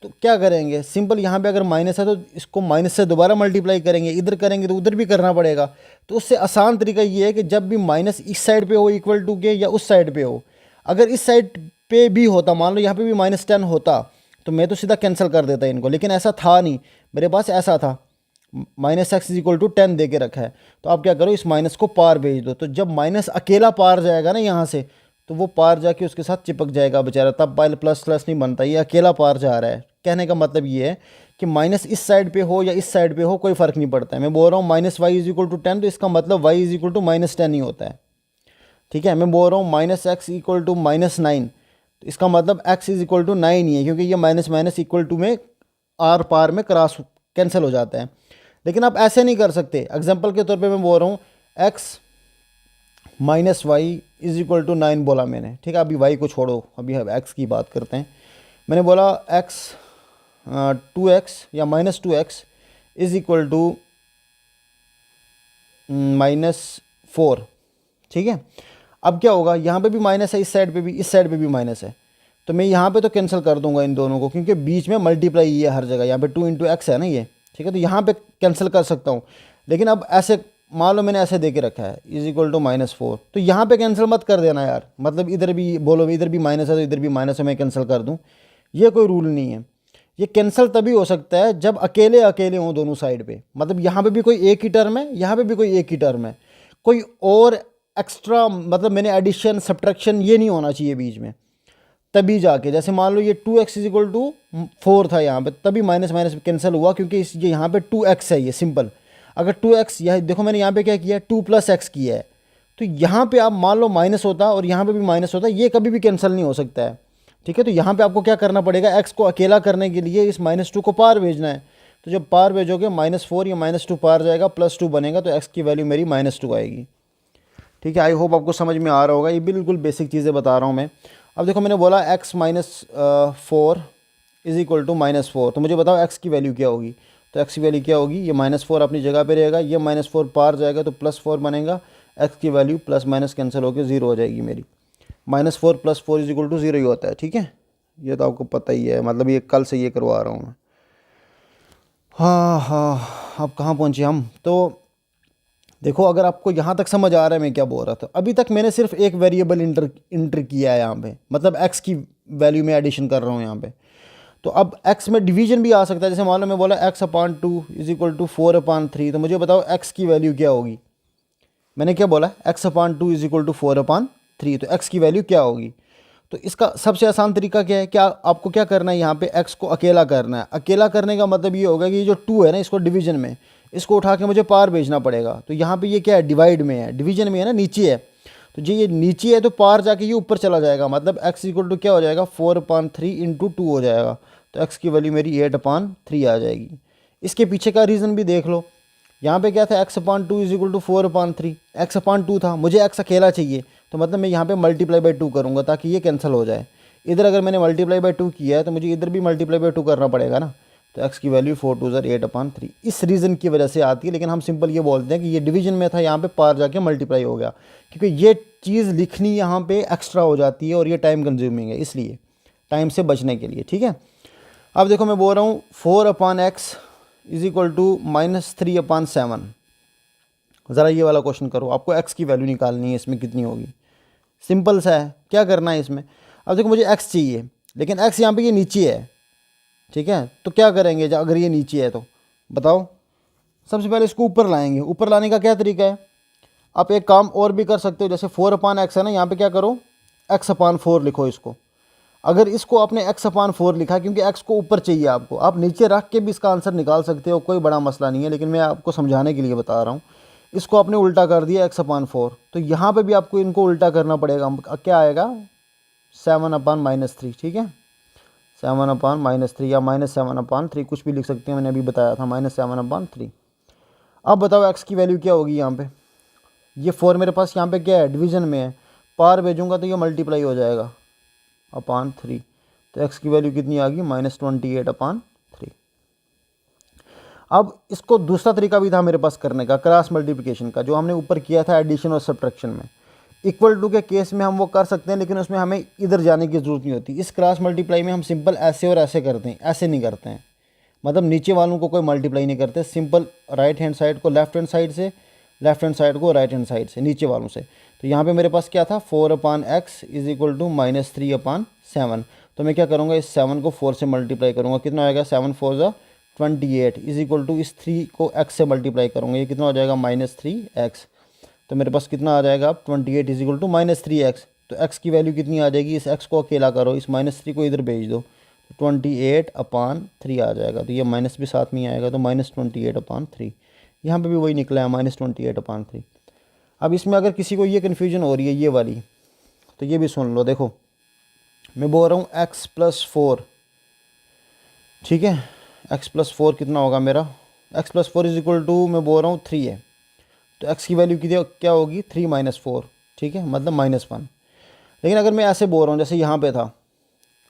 तो क्या करेंगे, सिंपल, यहाँ पे अगर माइनस है तो इसको माइनस से दोबारा मल्टीप्लाई करेंगे, इधर करेंगे तो उधर भी करना पड़ेगा। तो उससे आसान तरीका ये है कि जब भी माइनस इस साइड पे हो इक्वल टू के या उस साइड पे हो, अगर इस साइड पे भी होता, मान लो यहाँ पे भी -10 होता, तो मैं तो सीधा कैंसिल कर देता इनको। लेकिन ऐसा था नहीं, मेरे पास ऐसा था, -x = 10 दे के रखा है। तो आप क्या करो, इस माइनस को पार भेज दो। तो जब माइनस अकेला पार जाएगा ना यहाँ से, तो वो पार जाके उसके साथ चिपक जाएगा बेचारा, तब पाइल प्लस नहीं बनता। ये अकेला पार जा रहा है, कहने का मतलब ये है कि माइनस इस साइड पे हो या इस साइड पे हो कोई फ़र्क नहीं पड़ता है। मैं बोल रहा हूँ -y = 10, तो इसका मतलब y = -10 ही होता है, ठीक है। मैं बोल रहा हूँ -x = -9, तो इसका मतलब x = 9 ही है, क्योंकि ये माइनस इक्वल टू में आर पार में क्रॉस कैंसिल हो जाता है। लेकिन आप ऐसे नहीं कर सकते। एग्जाम्पल के तौर पे मैं बोल रहा हूँ x - y = 9 बोला मैंने, ठीक है। अभी y को छोड़ो, अभी हम x की बात करते हैं। मैंने बोला x 2x या -2x इज़ इक्वल टू -4, ठीक है। अब क्या होगा, यहाँ पे भी माइनस है, इस साइड पे भी, इस साइड पे भी माइनस है, तो मैं यहाँ पे तो कैंसिल कर दूंगा इन दोनों को, क्योंकि बीच में मल्टीप्लाई है हर जगह, यहाँ पे 2 × x है ना ये, ठीक है। तो यहाँ पे कैंसिल कर सकता हूँ, लेकिन अब ऐसे मान लो मैंने ऐसे दे के रखा है इज इक्वल टू -4, तो यहाँ पे कैंसिल मत कर देना यार, मतलब इधर भी बोलो इधर भी माइनस है तो इधर भी माइनस है, मैं कैंसिल कर दूँ, ये कोई रूल नहीं है। ये कैंसिल तभी हो सकता है जब अकेले अकेले हों दोनों साइड पे, मतलब यहाँ पे भी कोई एक ही टर्म है, यहाँ पे भी कोई एक ही टर्म है, कोई और एक्स्ट्रा, मतलब मैंने एडिशन सब्ट्रैक्शन ये नहीं होना चाहिए बीच में, तभी जाके, जैसे मान लो ये 2x इज इक्वल टू 4 था यहाँ पे, तभी माइनस माइनस कैंसिल हुआ, क्योंकि इस ये यहाँ पे 2x है, ये सिंपल। अगर 2x, यह देखो मैंने यहाँ पे क्या किया है, 2 + x किया है, तो यहाँ पे आप मान लो माइनस होता और यहाँ पे भी माइनस होता, ये कभी भी कैंसिल नहीं हो सकता है, ठीक है। तो यहाँ पे आपको क्या करना पड़ेगा, x को अकेला करने के लिए इस -2 को पार भेजना है, तो जब पार भेजोगे -4 या -2 पार जाएगा, +2 बनेगा, तो x की वैल्यू मेरी -2 आएगी, ठीक है। आई होप आपको समझ में आ रहा होगा, ये बिल्कुल बेसिक चीज़ें बता रहा हूँ मैं। अब देखो मैंने बोला x -4 इज़ इक्वल टू -4, तो मुझे बताओ x की वैल्यू क्या होगी, तो x की वैल्यू क्या होगी, ये -4 अपनी जगह पे रहेगा, ये -4 पार जाएगा तो +4 बनेगा, x की वैल्यू प्लस माइनस कैंसिल होकर 0 हो जाएगी मेरी, -4 + 4 इज इक्वल टू 0 ही होता है, ठीक है। ये तो आपको पता ही है, मतलब ये कल से ये करवा रहा हूँ मैं। हाँ हाँ, अब कहाँ पहुँचे हम, तो देखो अगर आपको यहाँ तक समझ आ रहा है मैं क्या बोल रहा था, अभी तक मैंने सिर्फ एक वेरिएबल इंटर किया है यहाँ पे, मतलब x की वैल्यू में एडिशन कर रहा हूँ यहाँ पे। तो अब x में डिवीजन भी आ सकता है, जैसे मान लो मैं बोला x/2 इज इक्वल टू 4/3, तो मुझे बताओ x की वैल्यू क्या होगी, मैंने क्या बोला, x/2 इज इक्वल टू 4/3, तो x की वैल्यू क्या होगी। तो इसका सबसे आसान तरीका क्या है, क्या आपको क्या करना है, यहाँ पे x को अकेला करना है। अकेला करने का मतलब ये होगा कि ये जो 2 है ना, इसको डिवीजन में, इसको उठा के मुझे पार भेजना पड़ेगा। तो यहाँ पे ये क्या है, डिवाइड में है, डिवीजन में है ना, नीचे है, तो ये नीचे है तो पार जाके ये ऊपर चला जाएगा, मतलब x इक्वल टू क्या हो जाएगा, 4/3 × 2 हो जाएगा, तो x की वैल्यू मेरी 8/3 आ जाएगी। इसके पीछे का रीज़न भी देख लो, यहाँ पे क्या था, x/2 is equal to 4/3, x/2 था, मुझे x अकेला चाहिए, तो मतलब मैं यहाँ पे मल्टीप्लाई बाई 2 करूँगा ताकि ये कैंसिल हो जाए। इधर अगर मैंने मल्टीप्लाई बाई 2 किया है तो मुझे इधर भी मल्टीप्लाई बाई 2 करना पड़ेगा ना, तो x की वैल्यू 4 2 ज़र 8/3 इस रीज़न की वजह से आती है। लेकिन हम सिंपल ये बोलते हैं कि ये डिवीजन में था, यहाँ पे पार जाके मल्टीप्लाई हो गया, क्योंकि ये चीज़ लिखनी यहाँ पे एक्स्ट्रा हो जाती है और ये टाइम कंज्यूमिंग है, इसलिए टाइम से बचने के लिए, ठीक है। अब देखो मैं बोल रहा हूँ 4/x इज इक्वल टू -3/7, ज़रा ये वाला क्वेश्चन करो, आपको x की वैल्यू निकालनी है, इसमें कितनी होगी, सिंपल सा है, क्या करना है इसमें। अब देखो मुझे x चाहिए, लेकिन x यहाँ पे ये नीचे है, ठीक है, तो क्या करेंगे जब अगर ये नीचे है तो बताओ, सबसे पहले इसको ऊपर लाएंगे। ऊपर लाने का क्या तरीका है, आप एक काम और भी कर सकते हो, जैसे 4/x है ना, यहाँ पे क्या करो, x/4 लिखो इसको। अगर इसको आपने x/4 लिखा, क्योंकि x को ऊपर चाहिए आपको, आप नीचे रख के भी इसका आंसर निकाल सकते हो, कोई बड़ा मसला नहीं है, लेकिन मैं आपको समझाने के लिए बता रहा हूँ। इसको आपने उल्टा कर दिया x/4, तो यहाँ पे भी आपको इनको उल्टा करना पड़ेगा, क्या आएगा 7/-3, ठीक है, 7/-3 या -7/3 कुछ भी लिख सकते हैं, मैंने अभी बताया था -7/3। अब बताओ x की वैल्यू क्या होगी, यहाँ पे ये 4 मेरे पास यहाँ पे क्या है, डिवीजन में है, पार भेजूंगा तो ये मल्टीप्लाई हो जाएगा /3, तो x की वैल्यू कितनी आ गई, -28/3। अब इसको दूसरा तरीका भी था मेरे पास करने का, क्रॉस मल्टीप्लिकेशन का, जो हमने ऊपर किया था एडिशन और सब्ट्रैक्शन में। इक्वल टू के केस में हम वो कर सकते हैं, लेकिन उसमें हमें इधर जाने की ज़रूरत नहीं होती। इस क्रॉस मल्टीप्लाई में हम सिंपल ऐसे और ऐसे करते हैं, ऐसे नहीं करते हैं, मतलब नीचे वालों को कोई मल्टीप्लाई नहीं करते, सिंपल राइट हैंड साइड को लेफ्ट हैंड साइड से, लेफ्ट हैंड साइड को राइट हैंड साइड से, नीचे वालों से। तो यहाँ पे मेरे पास क्या था, 4/x इज इक्वल टू -3/7, तो मैं क्या करूँगा, इस 7 को 4 से मल्टीप्लाई करूँगा, कितना आएगा, 7 4 ज़ा 28 इज इक्वल टू इस 3 को x से मल्टीप्लाई करूँगा, ये कितना हो जाएगा, -3x, तो मेरे पास कितना आ जाएगा अब 28 इज इक्वल टू -3x। तो x की वैल्यू कितनी आ जाएगी, इस x को अकेला करो, इस -3 को इधर भेज दो, 28/3 आ जाएगा, तो ये माइनस भी साथ में आएगा, तो -28/3, यहाँ पे भी वही निकला है -28/3। अब इसमें अगर किसी को ये कन्फ्यूजन हो रही है ये वाली, तो ये भी सुन लो, देखो मैं बोल रहा हूँ x+4, ठीक है, x+4 कितना होगा मेरा, x+4 इज इक्वल टू मैं बोल रहा हूँ 3 है, तो x की वैल्यू क्या होगी, 3 - 4, ठीक है, मतलब -1। लेकिन अगर मैं ऐसे बोल रहा हूँ, जैसे यहाँ पे था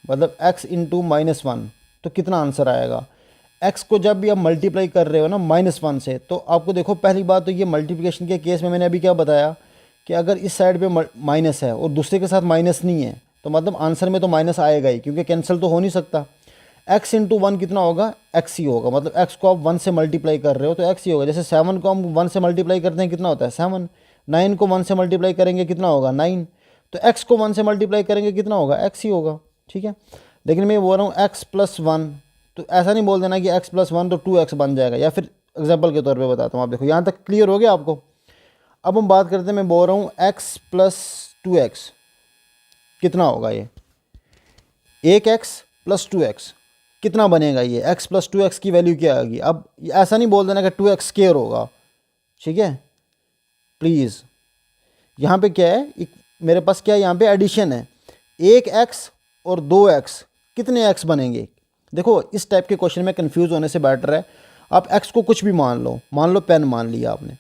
मतलब x इंटू -1, तो कितना आंसर आएगा। x को जब भी आप मल्टीप्लाई कर रहे हो ना -1 से, तो आपको देखो पहली बात तो ये मल्टीप्लिकेशन के केस में मैंने अभी क्या बताया कि अगर इस साइड पे माइनस है और दूसरे के साथ माइनस नहीं है, तो मतलब आंसर में तो माइनस आएगा ही, क्योंकि कैंसिल तो हो नहीं सकता। x इंटू 1 कितना होगा, x ही होगा। मतलब x को आप 1 से मल्टीप्लाई कर रहे हो तो x ही होगा। जैसे 7 को हम 1 से मल्टीप्लाई करते हैं कितना होता है 7, 9 को 1 से मल्टीप्लाई करेंगे कितना होगा 9, तो x को 1 से मल्टीप्लाई करेंगे कितना होगा x ही होगा, ठीक है। लेकिन मैं बोल रहा हूँ x प्लस 1, तो ऐसा नहीं बोल देना कि x प्लस 1 तो 2x बन जाएगा, या फिर एग्जाम्पल के तौर पर बताता हूँ। आप देखो यहाँ तक क्लियर हो गया आपको। अब हम बात करते हैं, मैं बोल रहा हूँ x प्लस 2x कितना होगा, ये 1x प्लस 2x कितना बनेगा, ये x प्लस 2x की वैल्यू क्या आएगी। अब ऐसा नहीं बोल देना कि 2x स्क्वायर होगा, ठीक है। प्लीज़ यहाँ पे क्या है, एक मेरे पास क्या है, यहाँ पे एडिशन है। 1x और 2x कितने x बनेंगे। देखो इस टाइप के क्वेश्चन में कंफ्यूज होने से बेटर है आप x को कुछ भी मान लो पेन मान लिया आपने।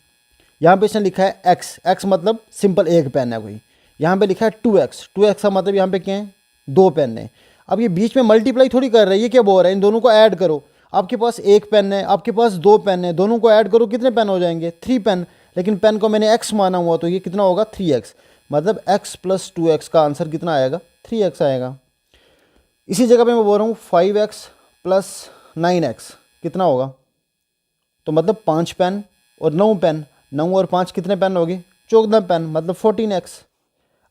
यहाँ पे इसने लिखा है x मतलब सिंपल एक पेन है कोई। यहाँ पे लिखा है 2x का मतलब यहाँ पे क्या है, 2 पेन है। अब ये बीच में मल्टीप्लाई थोड़ी कर रहा है, ये क्या बोल रहा है, इन दोनों को ऐड करो। आपके पास 1 पेन है, आपके पास 2 पेन है, दोनों को ऐड करो कितने पेन हो जाएंगे, 3 पेन। लेकिन पेन को मैंने x माना हुआ, तो ये कितना होगा 3x। मतलब x प्लस 2x का आंसर कितना आएगा, 3x आएगा। इसी जगह पे मैं बोल रहा हूँ 5x प्लस 9x कितना होगा, तो मतलब 5 पेन और 9 पेन, 9 और 5 कितने पेन हो गए, 14 पेन, मतलब 14x।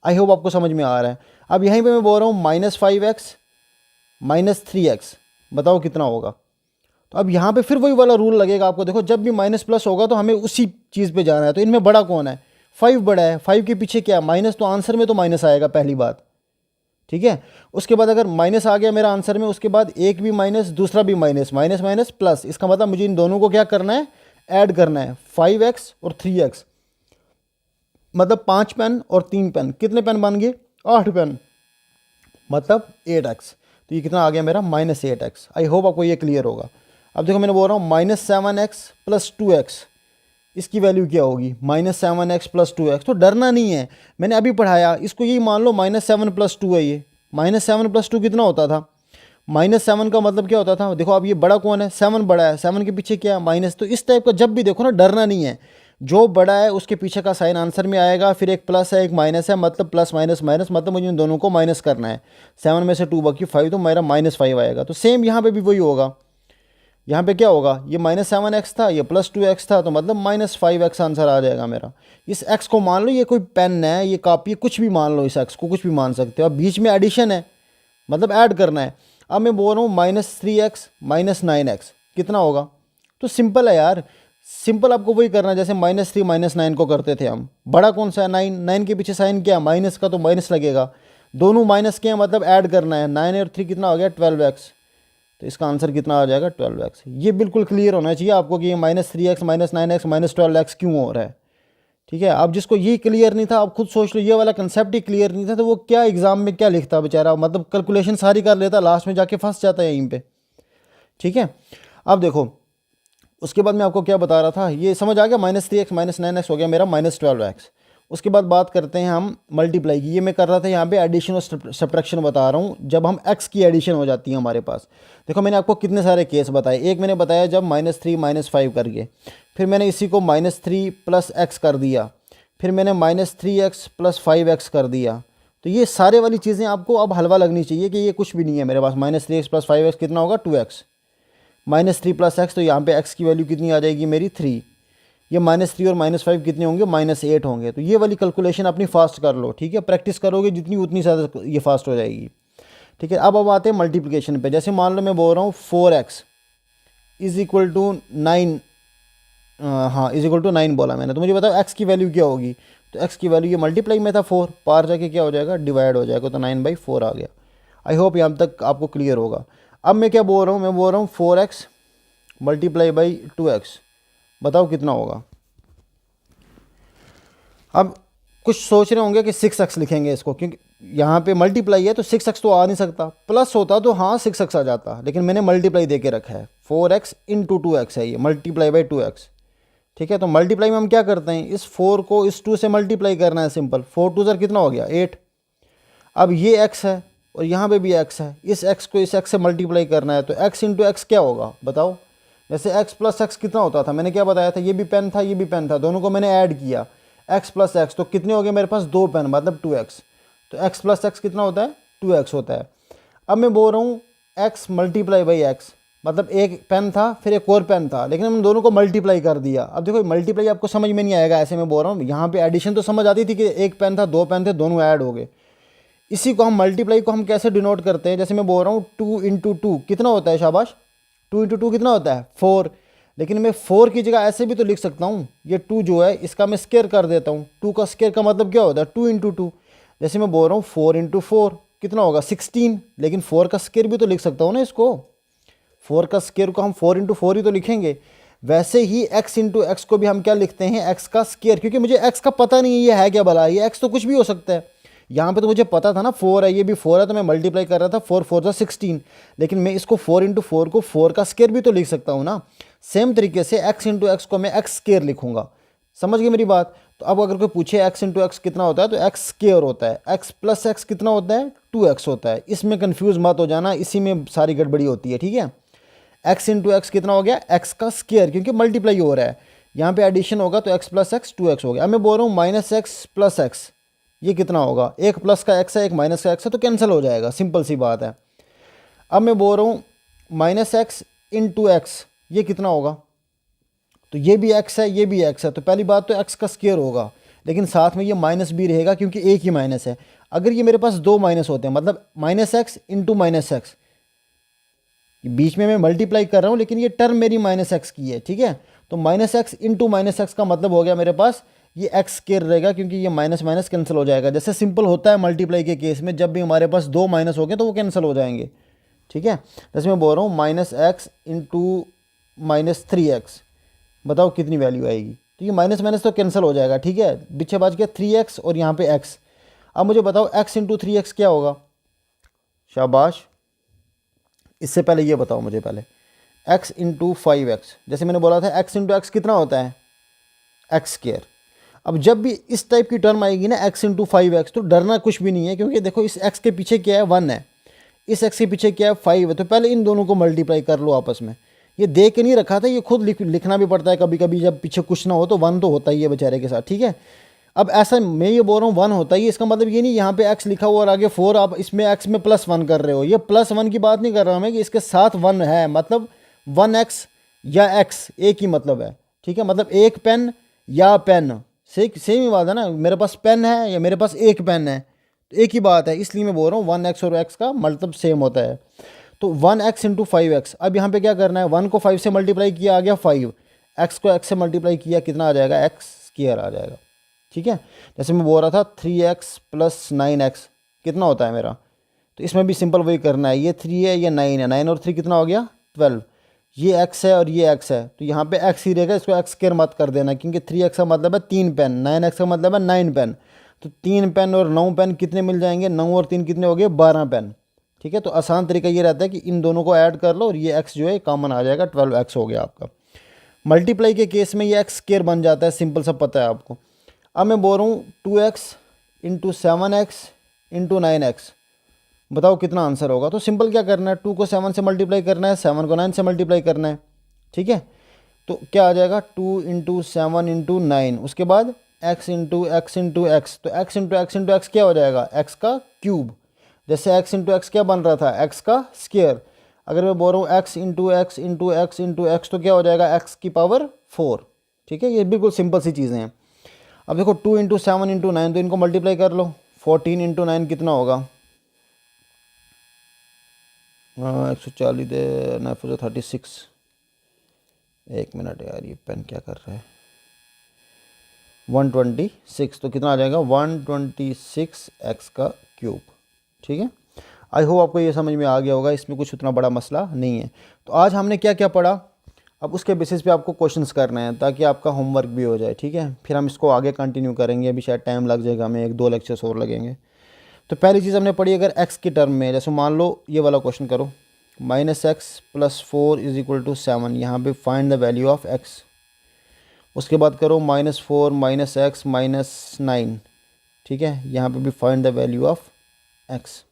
आई होप आपको समझ में आ रहा है। अब यहीं पे मैं बोल रहा हूँ -5x माइनस 3x, बताओ कितना होगा। तो अब यहाँ पे फिर वही वाला रूल लगेगा आपको। देखो जब भी माइनस प्लस होगा तो हमें उसी चीज़ पे जाना है। तो इनमें बड़ा कौन है, 5 बड़ा है, 5 के पीछे क्या माइनस, तो आंसर में तो माइनस आएगा पहली बात, ठीक है। उसके बाद अगर माइनस आ गया मेरा आंसर में, उसके बाद एक भी माइनस दूसरा भी माइनस, माइनस माइनस प्लस, इसका मतलब मुझे इन दोनों को क्या करना है, ऐड करना है। 5x और 3x मतलब 5 पेन और 3 पेन, कितने पेन बन गए, 8 पेन, मतलब 8x। तो ये कितना आ गया मेरा, -8x। आई होप आपको ये क्लियर होगा। अब देखो मैंने बोल रहा हूँ -7x प्लस 2x, इसकी वैल्यू क्या होगी, -7x प्लस 2x। तो डरना नहीं है, मैंने अभी पढ़ाया, इसको यही मान लो -7 प्लस 2 है। ये -7 प्लस 2 कितना होता था, -7 का मतलब क्या होता था। देखो अब ये बड़ा कौन है, 7 बड़ा है, 7 के पीछे क्या है माइनस। तो इस टाइप का जब भी देखो ना, डरना नहीं है, जो बड़ा है उसके पीछे का साइन आंसर में आएगा। फिर एक प्लस है एक माइनस है, मतलब प्लस माइनस माइनस, मतलब मुझे इन दोनों को माइनस करना है। 7 में से 2 बाकी 5, तो मेरा -5 आएगा। तो सेम यहाँ पे भी वही होगा। यहाँ पे क्या होगा, ये -7x था, ये +2x था, तो मतलब -5x आंसर आ जाएगा मेरा। इस x को मान लो ये कोई पेन है, ये कॉपी है, कुछ भी मान लो, इस x को कुछ भी मान सकते हो। अब बीच में एडिशन है, मतलब ऐड करना है। अब मैं बोल रहा हूँ -3x माइनस 9x कितना होगा। तो सिंपल है यार, सिंपल आपको वही करना है जैसे -3 माइनस 9 को करते थे हम। बड़ा कौन सा है, 9, 9 के पीछे साइन क्या है माइनस का, तो माइनस लगेगा। दोनों माइनस के हैं, मतलब ऐड करना है। 9 और 3 कितना हो गया, 12x। तो इसका आंसर कितना आ जाएगा, 12x। ये बिल्कुल क्लियर होना चाहिए आपको कि ये -3x minus 9x minus 12x क्यों हो रहा है, ठीक है। अब जिसको ये क्लियर नहीं था, आप खुद सोच लो, ये वाला कंसेप्ट ही क्लियर नहीं था, तो वो क्या एग्जाम में क्या लिखता बेचारा, मतलब कैलकुलेशन सारी कर लेता, लास्ट में जाके फंस जाता है यहीं पे, ठीक है। अब देखो उसके बाद मैं आपको क्या बता रहा था, ये समझ आ गया। -3x माइनस 9x हो गया मेरा -12x। उसके बाद बात करते हैं हम मल्टीप्लाई की। ये मैं कर रहा था यहाँ पे एडिशन और सब्ट्रैक्शन बता रहा हूँ, जब हम x की एडिशन हो जाती है हमारे पास। देखो मैंने आपको कितने सारे केस बताए। एक मैंने बताया जब -3 -5 करके, फिर मैंने इसी को -3 प्लस x कर दिया, फिर मैंने -3x प्लस 5x कर दिया। तो ये सारे वाली चीज़ें आपको अब हलवा लगनी चाहिए कि ये कुछ भी नहीं है मेरे पास। -3x प्लस 5x कितना होगा, 2x। -3 प्लस x, तो यहाँ पे x की वैल्यू कितनी आ जाएगी मेरी, 3। ये -3 और -5 कितने होंगे, -8 होंगे। तो ये वाली कैलकुलेशन अपनी फास्ट कर लो, ठीक है। प्रैक्टिस करोगे जितनी उतनी ज़्यादा ये फास्ट हो जाएगी, ठीक है। अब आते हैं मल्टीप्लिकेशन पे। जैसे मान लो मैं बोल रहा हूँ 4x इज इक्वल टू 9, हाँ इज इक्वल टू 9 बोला मैंने, तो मुझे बताओ x की वैल्यू क्या होगी। तो x की वैल्यू ये मल्टीप्लाई में था 4, पार जाके क्या हो जाएगा, डिवाइड हो जाएगा, तो 9/4 आ गया। आई होप यहाँ तक आपको क्लियर होगा। अब मैं क्या बोल रहा हूँ, मैं बोल रहा हूँ 4x मल्टीप्लाई बाई 2x, बताओ कितना होगा। अब कुछ सोच रहे होंगे कि 6x लिखेंगे इसको, क्योंकि यहाँ पे मल्टीप्लाई है तो 6x तो आ नहीं सकता। प्लस होता तो हाँ 6x आ जाता, लेकिन मैंने मल्टीप्लाई दे के रखा है। 4x इंटू 2x है ये, मल्टीप्लाई बाई 2x, ठीक है। तो मल्टीप्लाई में हम क्या करते हैं, इस 4 को इस 2 से मल्टीप्लाई करना है, सिंपल। 4 2 कितना हो गया, 8। अब ये x है, और यहाँ पे भी x है, इस x को इस x से मल्टीप्लाई करना है, तो x इंटू एक्स क्या होगा बताओ। जैसे x प्लस एक्स कितना होता था, मैंने क्या बताया था, ये भी पेन था ये भी पेन था, दोनों को मैंने ऐड किया, x प्लस एक्स, तो कितने हो गए मेरे पास, 2 पेन मतलब 2x। तो x प्लस एक्स कितना होता है, 2x होता है। अब मैं बोल रहा हूँ x मल्टीप्लाई बाई एक्स, मतलब एक पेन था फिर एक और पेन था, लेकिन हमने दोनों को मल्टीप्लाई कर दिया। अब देखो मल्टीप्लाई आपको समझ में नहीं आएगा, ऐसे मैं बोल रहा हूँ, यहाँ पे एडिशन तो समझ आती थी कि एक पेन था दो पेन थे दोनों ऐड हो गए। इसी को हम मल्टीप्लाई को हम कैसे डिनोट करते हैं, जैसे मैं बोल रहा हूँ 2 इंटू टू कितना होता है, शाबाश, 2 इंटू टू कितना होता है 4। लेकिन मैं 4 की जगह ऐसे भी तो लिख सकता हूँ, ये 2 जो है इसका मैं स्केयर कर देता हूँ, 2 का स्केयर का मतलब क्या होता है 2 इंटू टू। जैसे मैं बोल रहा हूँ 4 इंटू फोर कितना होगा 16, लेकिन 4 का स्केयर भी तो लिख सकता हूँ ना इसको, 4 का स्केयर को हम 4 इंटू फोर ही तो लिखेंगे। वैसे ही x इंटू एक्स को भी हम क्या लिखते हैं, x का स्केयर, क्योंकि मुझे x का पता नहीं है ये है क्या भला, ये x तो कुछ भी हो सकता है। यहाँ पे तो मुझे पता था ना 4 है, ये भी 4 है, तो मैं मल्टीप्लाई कर रहा था 4 4 जा 16, लेकिन मैं इसको 4 इंटू फोर को 4 का स्केयर भी तो लिख सकता हूँ ना। सेम तरीके से x इंटू एक्स को मैं x स्केयर लिखूंगा, समझ गए मेरी बात। तो अब अगर कोई पूछे x इंटू एक्स कितना होता है, तो x स्केयर होता है, x प्लस एक्स कितना होता है 2x होता है। इसमें कन्फ्यूज मत हो जाना, इसी में सारी गड़बड़ी होती है, ठीक है। x इंटू एक्स कितना हो गया, x का स्केयर, क्योंकि मल्टीप्लाई हो रहा है, यहाँ पे एडिशन होगा तो x प्लस एक्स 2x हो गया। अब मैं बोल रहा हूँ माइनस एक्स प्लस एक्स, ये कितना होगा, एक प्लस का x है एक माइनस का x है, तो कैंसिल हो जाएगा, सिंपल सी बात है। अब मैं बोल रहा हूँ माइनस एक्स इंटू एक्स, ये कितना होगा, तो ये भी x है ये भी x है, तो पहली बात तो x का स्केयर होगा, लेकिन साथ में ये माइनस भी रहेगा क्योंकि एक ही माइनस है। अगर ये मेरे पास दो माइनस होते हैं, मतलब minus X into minus X, बीच में मैं मल्टीप्लाई कर रहा हूँ लेकिन ये टर्म मेरी माइनस एक्स की है, ठीक है। तो minus X into minus x का मतलब हो गया मेरे पास ये एक्स स्केयर रहेगा, क्योंकि ये माइनस माइनस कैंसिल हो जाएगा। जैसे सिंपल होता है मल्टीप्लाई के केस में, जब भी हमारे पास दो माइनस हो गए तो वो कैंसिल हो जाएंगे, ठीक है। जैसे मैं बोल रहा हूँ minus X into minus three x, बताओ कितनी वैल्यू आएगी, तो ये माइनस माइनस तो कैंसिल हो जाएगा, ठीक है। पीछे बच गया 3x और यहाँ पे x। अब मुझे बताओ x इंटू थ्री एक्स क्या होगा, शाबाश। इससे पहले ये बताओ मुझे पहले x इंटू 5x, जैसे मैंने बोला था x इंटू एक्स कितना होता है एक्स स्केयर। अब जब भी इस टाइप की टर्म आएगी ना x इंटू 5x, तो डरना कुछ भी नहीं है, क्योंकि देखो इस x के पीछे क्या है 1 है, इस x के पीछे क्या है 5 है, तो पहले इन दोनों को मल्टीप्लाई कर लो आपस में। ये दे के नहीं रखा था, ये खुद लिखना भी पड़ता है कभी कभी, जब पीछे कुछ ना हो तो 1 तो होता ही है बेचारे के साथ, ठीक है। अब ऐसा मैं ये बोल रहा हूँ 1 होता ही है, इसका मतलब ये नहीं यहाँ पे x लिखा हुआ और आगे 4, आप इसमें x में +1 कर रहे हो, ये +1 की बात नहीं कर रहा हूँ मैं, कि इसके साथ 1 है, मतलब 1x या x एक ही मतलब है, ठीक है। मतलब एक पेन या पेन, सेम ही बात है ना, मेरे पास पेन है या मेरे पास एक पेन है, तो एक ही बात है, इसलिए मैं बोल रहा हूँ 1x और x का मतलब सेम होता है। तो 1x इंटू 5x, अब यहाँ पे क्या करना है, 1 को 5 से मल्टीप्लाई किया आ गया 5, x को x से मल्टीप्लाई किया कितना आ जाएगा, x स्क्वायर आ जाएगा, ठीक है। जैसे मैं बोल रहा था 3x प्लस 9x कितना होता है मेरा, तो इसमें भी सिंपल वही करना है, ये 3 है ये 9 है, 9 और 3 कितना हो गया 12, ये x है और ये x है, तो यहाँ पे x ही रहेगा, इसको x स्क्वायर मत कर देना, क्योंकि 3x का मतलब है 3 पेन, 9x का मतलब है 9 पेन, तो 3 पेन और 9 पेन कितने मिल जाएंगे, 9 और 3 कितने हो गए 12 पेन, ठीक है। तो आसान तरीका ये रहता है कि इन दोनों को ऐड कर लो और ये x जो है कॉमन आ जाएगा, 12x हो गया आपका। मल्टीप्लाई के केस में ये x स्क्वायर बन जाता है, सिंपल सा पता है आपको। अब मैं बोल रहा हूँ 2x into 7x into 9x, बताओ कितना आंसर होगा। तो सिंपल क्या करना है, 2 को 7 से मल्टीप्लाई करना है, 7 को 9 से मल्टीप्लाई करना है, ठीक है। तो क्या आ जाएगा 2 इंटू 7 इंटू 9, उसके बाद x into x into x, तो x into x into x क्या हो जाएगा, x का क्यूब। जैसे x इंटू एक्स क्या बन रहा था, x का स्क्वायर, अगर मैं बोल रहा हूँ x into x into x into x, तो क्या हो जाएगा x की पावर 4, ठीक है। ये बिल्कुल सिंपल सी चीज़ें हैं। अब देखो 2 इंटू 7 इंटू 9, तो इनको मल्टीप्लाई कर लो, 14 इंटू 9 कितना होगा, 140 दे 9 4 36, एक मिनट यार ये पेन क्या कर रहा है, 126, तो कितना आ जाएगा 126x का क्यूब, ठीक है। आई होप आपको ये समझ में आ गया होगा, इसमें कुछ उतना बड़ा मसला नहीं है। तो आज हमने क्या क्या पढ़ा, अब उसके बेसिस पे आपको क्वेश्चंस करने हैं ताकि आपका होमवर्क भी हो जाए, ठीक है। फिर हम इसको आगे कंटिन्यू करेंगे, अभी शायद टाइम लग जाएगा, हमें 1-2 लेक्चर्स और लगेंगे। तो पहली चीज़ हमने पढ़ी, अगर x की टर्म में, जैसे मान लो ये वाला क्वेश्चन करो, -x + 4 = 7, यहाँ पे find the value of x। उसके बाद करो -4 -x -9, ठीक है, यहाँ पे भी find the value of x।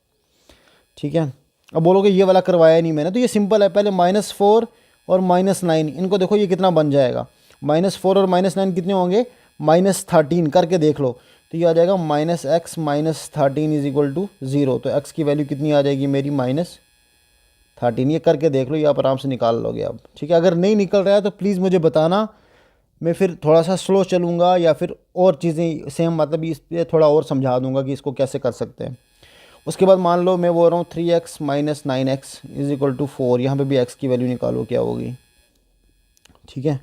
ठीक है। अब बोलोगे ये वाला करवाया नहीं मैंने, तो ये सिंपल है, पहले -4 और -9 इनको देखो ये कितना बन जाएगा। -4 और -9 कितने होंगे, -13 करके देख लो, तो ये आ जाएगा -x -13 इज इक्वल टू 0। तो x की वैल्यू कितनी आ जाएगी मेरी -13। ये करके देख लो, ये आप आराम से निकाल लोगे अब, ठीक है। अगर नहीं निकल रहा है तो प्लीज़ मुझे बताना, मैं फिर थोड़ा सा स्लो चलूँगा या फिर और चीज़ें सेम मतलब इस पर थोड़ा और समझा दूँगा कि इसको कैसे कर सकते हैं। उसके बाद मान लो मैं बोल रहा हूँ 3x - 9x is equal to 4, यहाँ पर भी x की वैल्यू निकालो क्या होगी, ठीक है।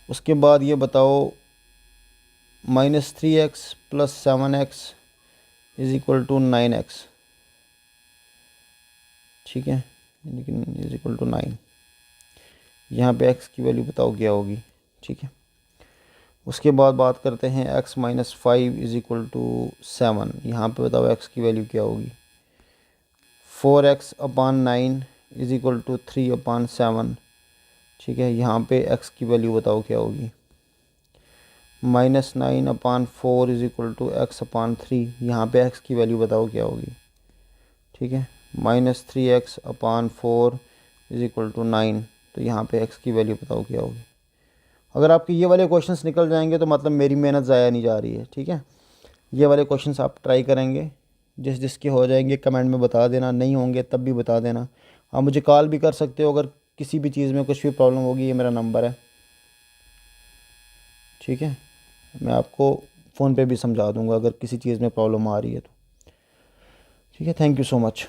उसके बाद ये बताओ -3x + 7x is equal to 9x, ठीक है, लेकिन इज इक्वल टू 9। यहाँ पे x की वैल्यू बताओ क्या होगी, ठीक है। उसके बाद बात करते हैं x - 5 इज इक्वल टू 7, यहाँ पे बताओ x की वैल्यू क्या होगी। 4x/9 इज इक्वल टू 3/7, ठीक है। यहाँ पे x की वैल्यू बताओ क्या होगी। -9/4 इज इक्वल टू x/3, यहाँ पे x की वैल्यू बताओ क्या होगी, ठीक है। -3x/4 इज इक्वल टू 9, तो यहाँ पे x की वैल्यू बताओ क्या होगी। अगर आपके ये वाले क्वेश्चंस निकल जाएंगे तो मतलब मेरी मेहनत ज़ाया नहीं जा रही है, ठीक है। ये वाले क्वेश्चंस आप ट्राई करेंगे, जिसके हो जाएंगे कमेंट में बता देना, नहीं होंगे तब भी बता देना। आप मुझे कॉल भी कर सकते हो अगर किसी भी चीज़ में कुछ भी प्रॉब्लम होगी, ये मेरा नंबर है, ठीक है। मैं आपको फ़ोन पे भी समझा दूंगा अगर किसी चीज़ में प्रॉब्लम आ रही है तो, ठीक है। Thank you so much.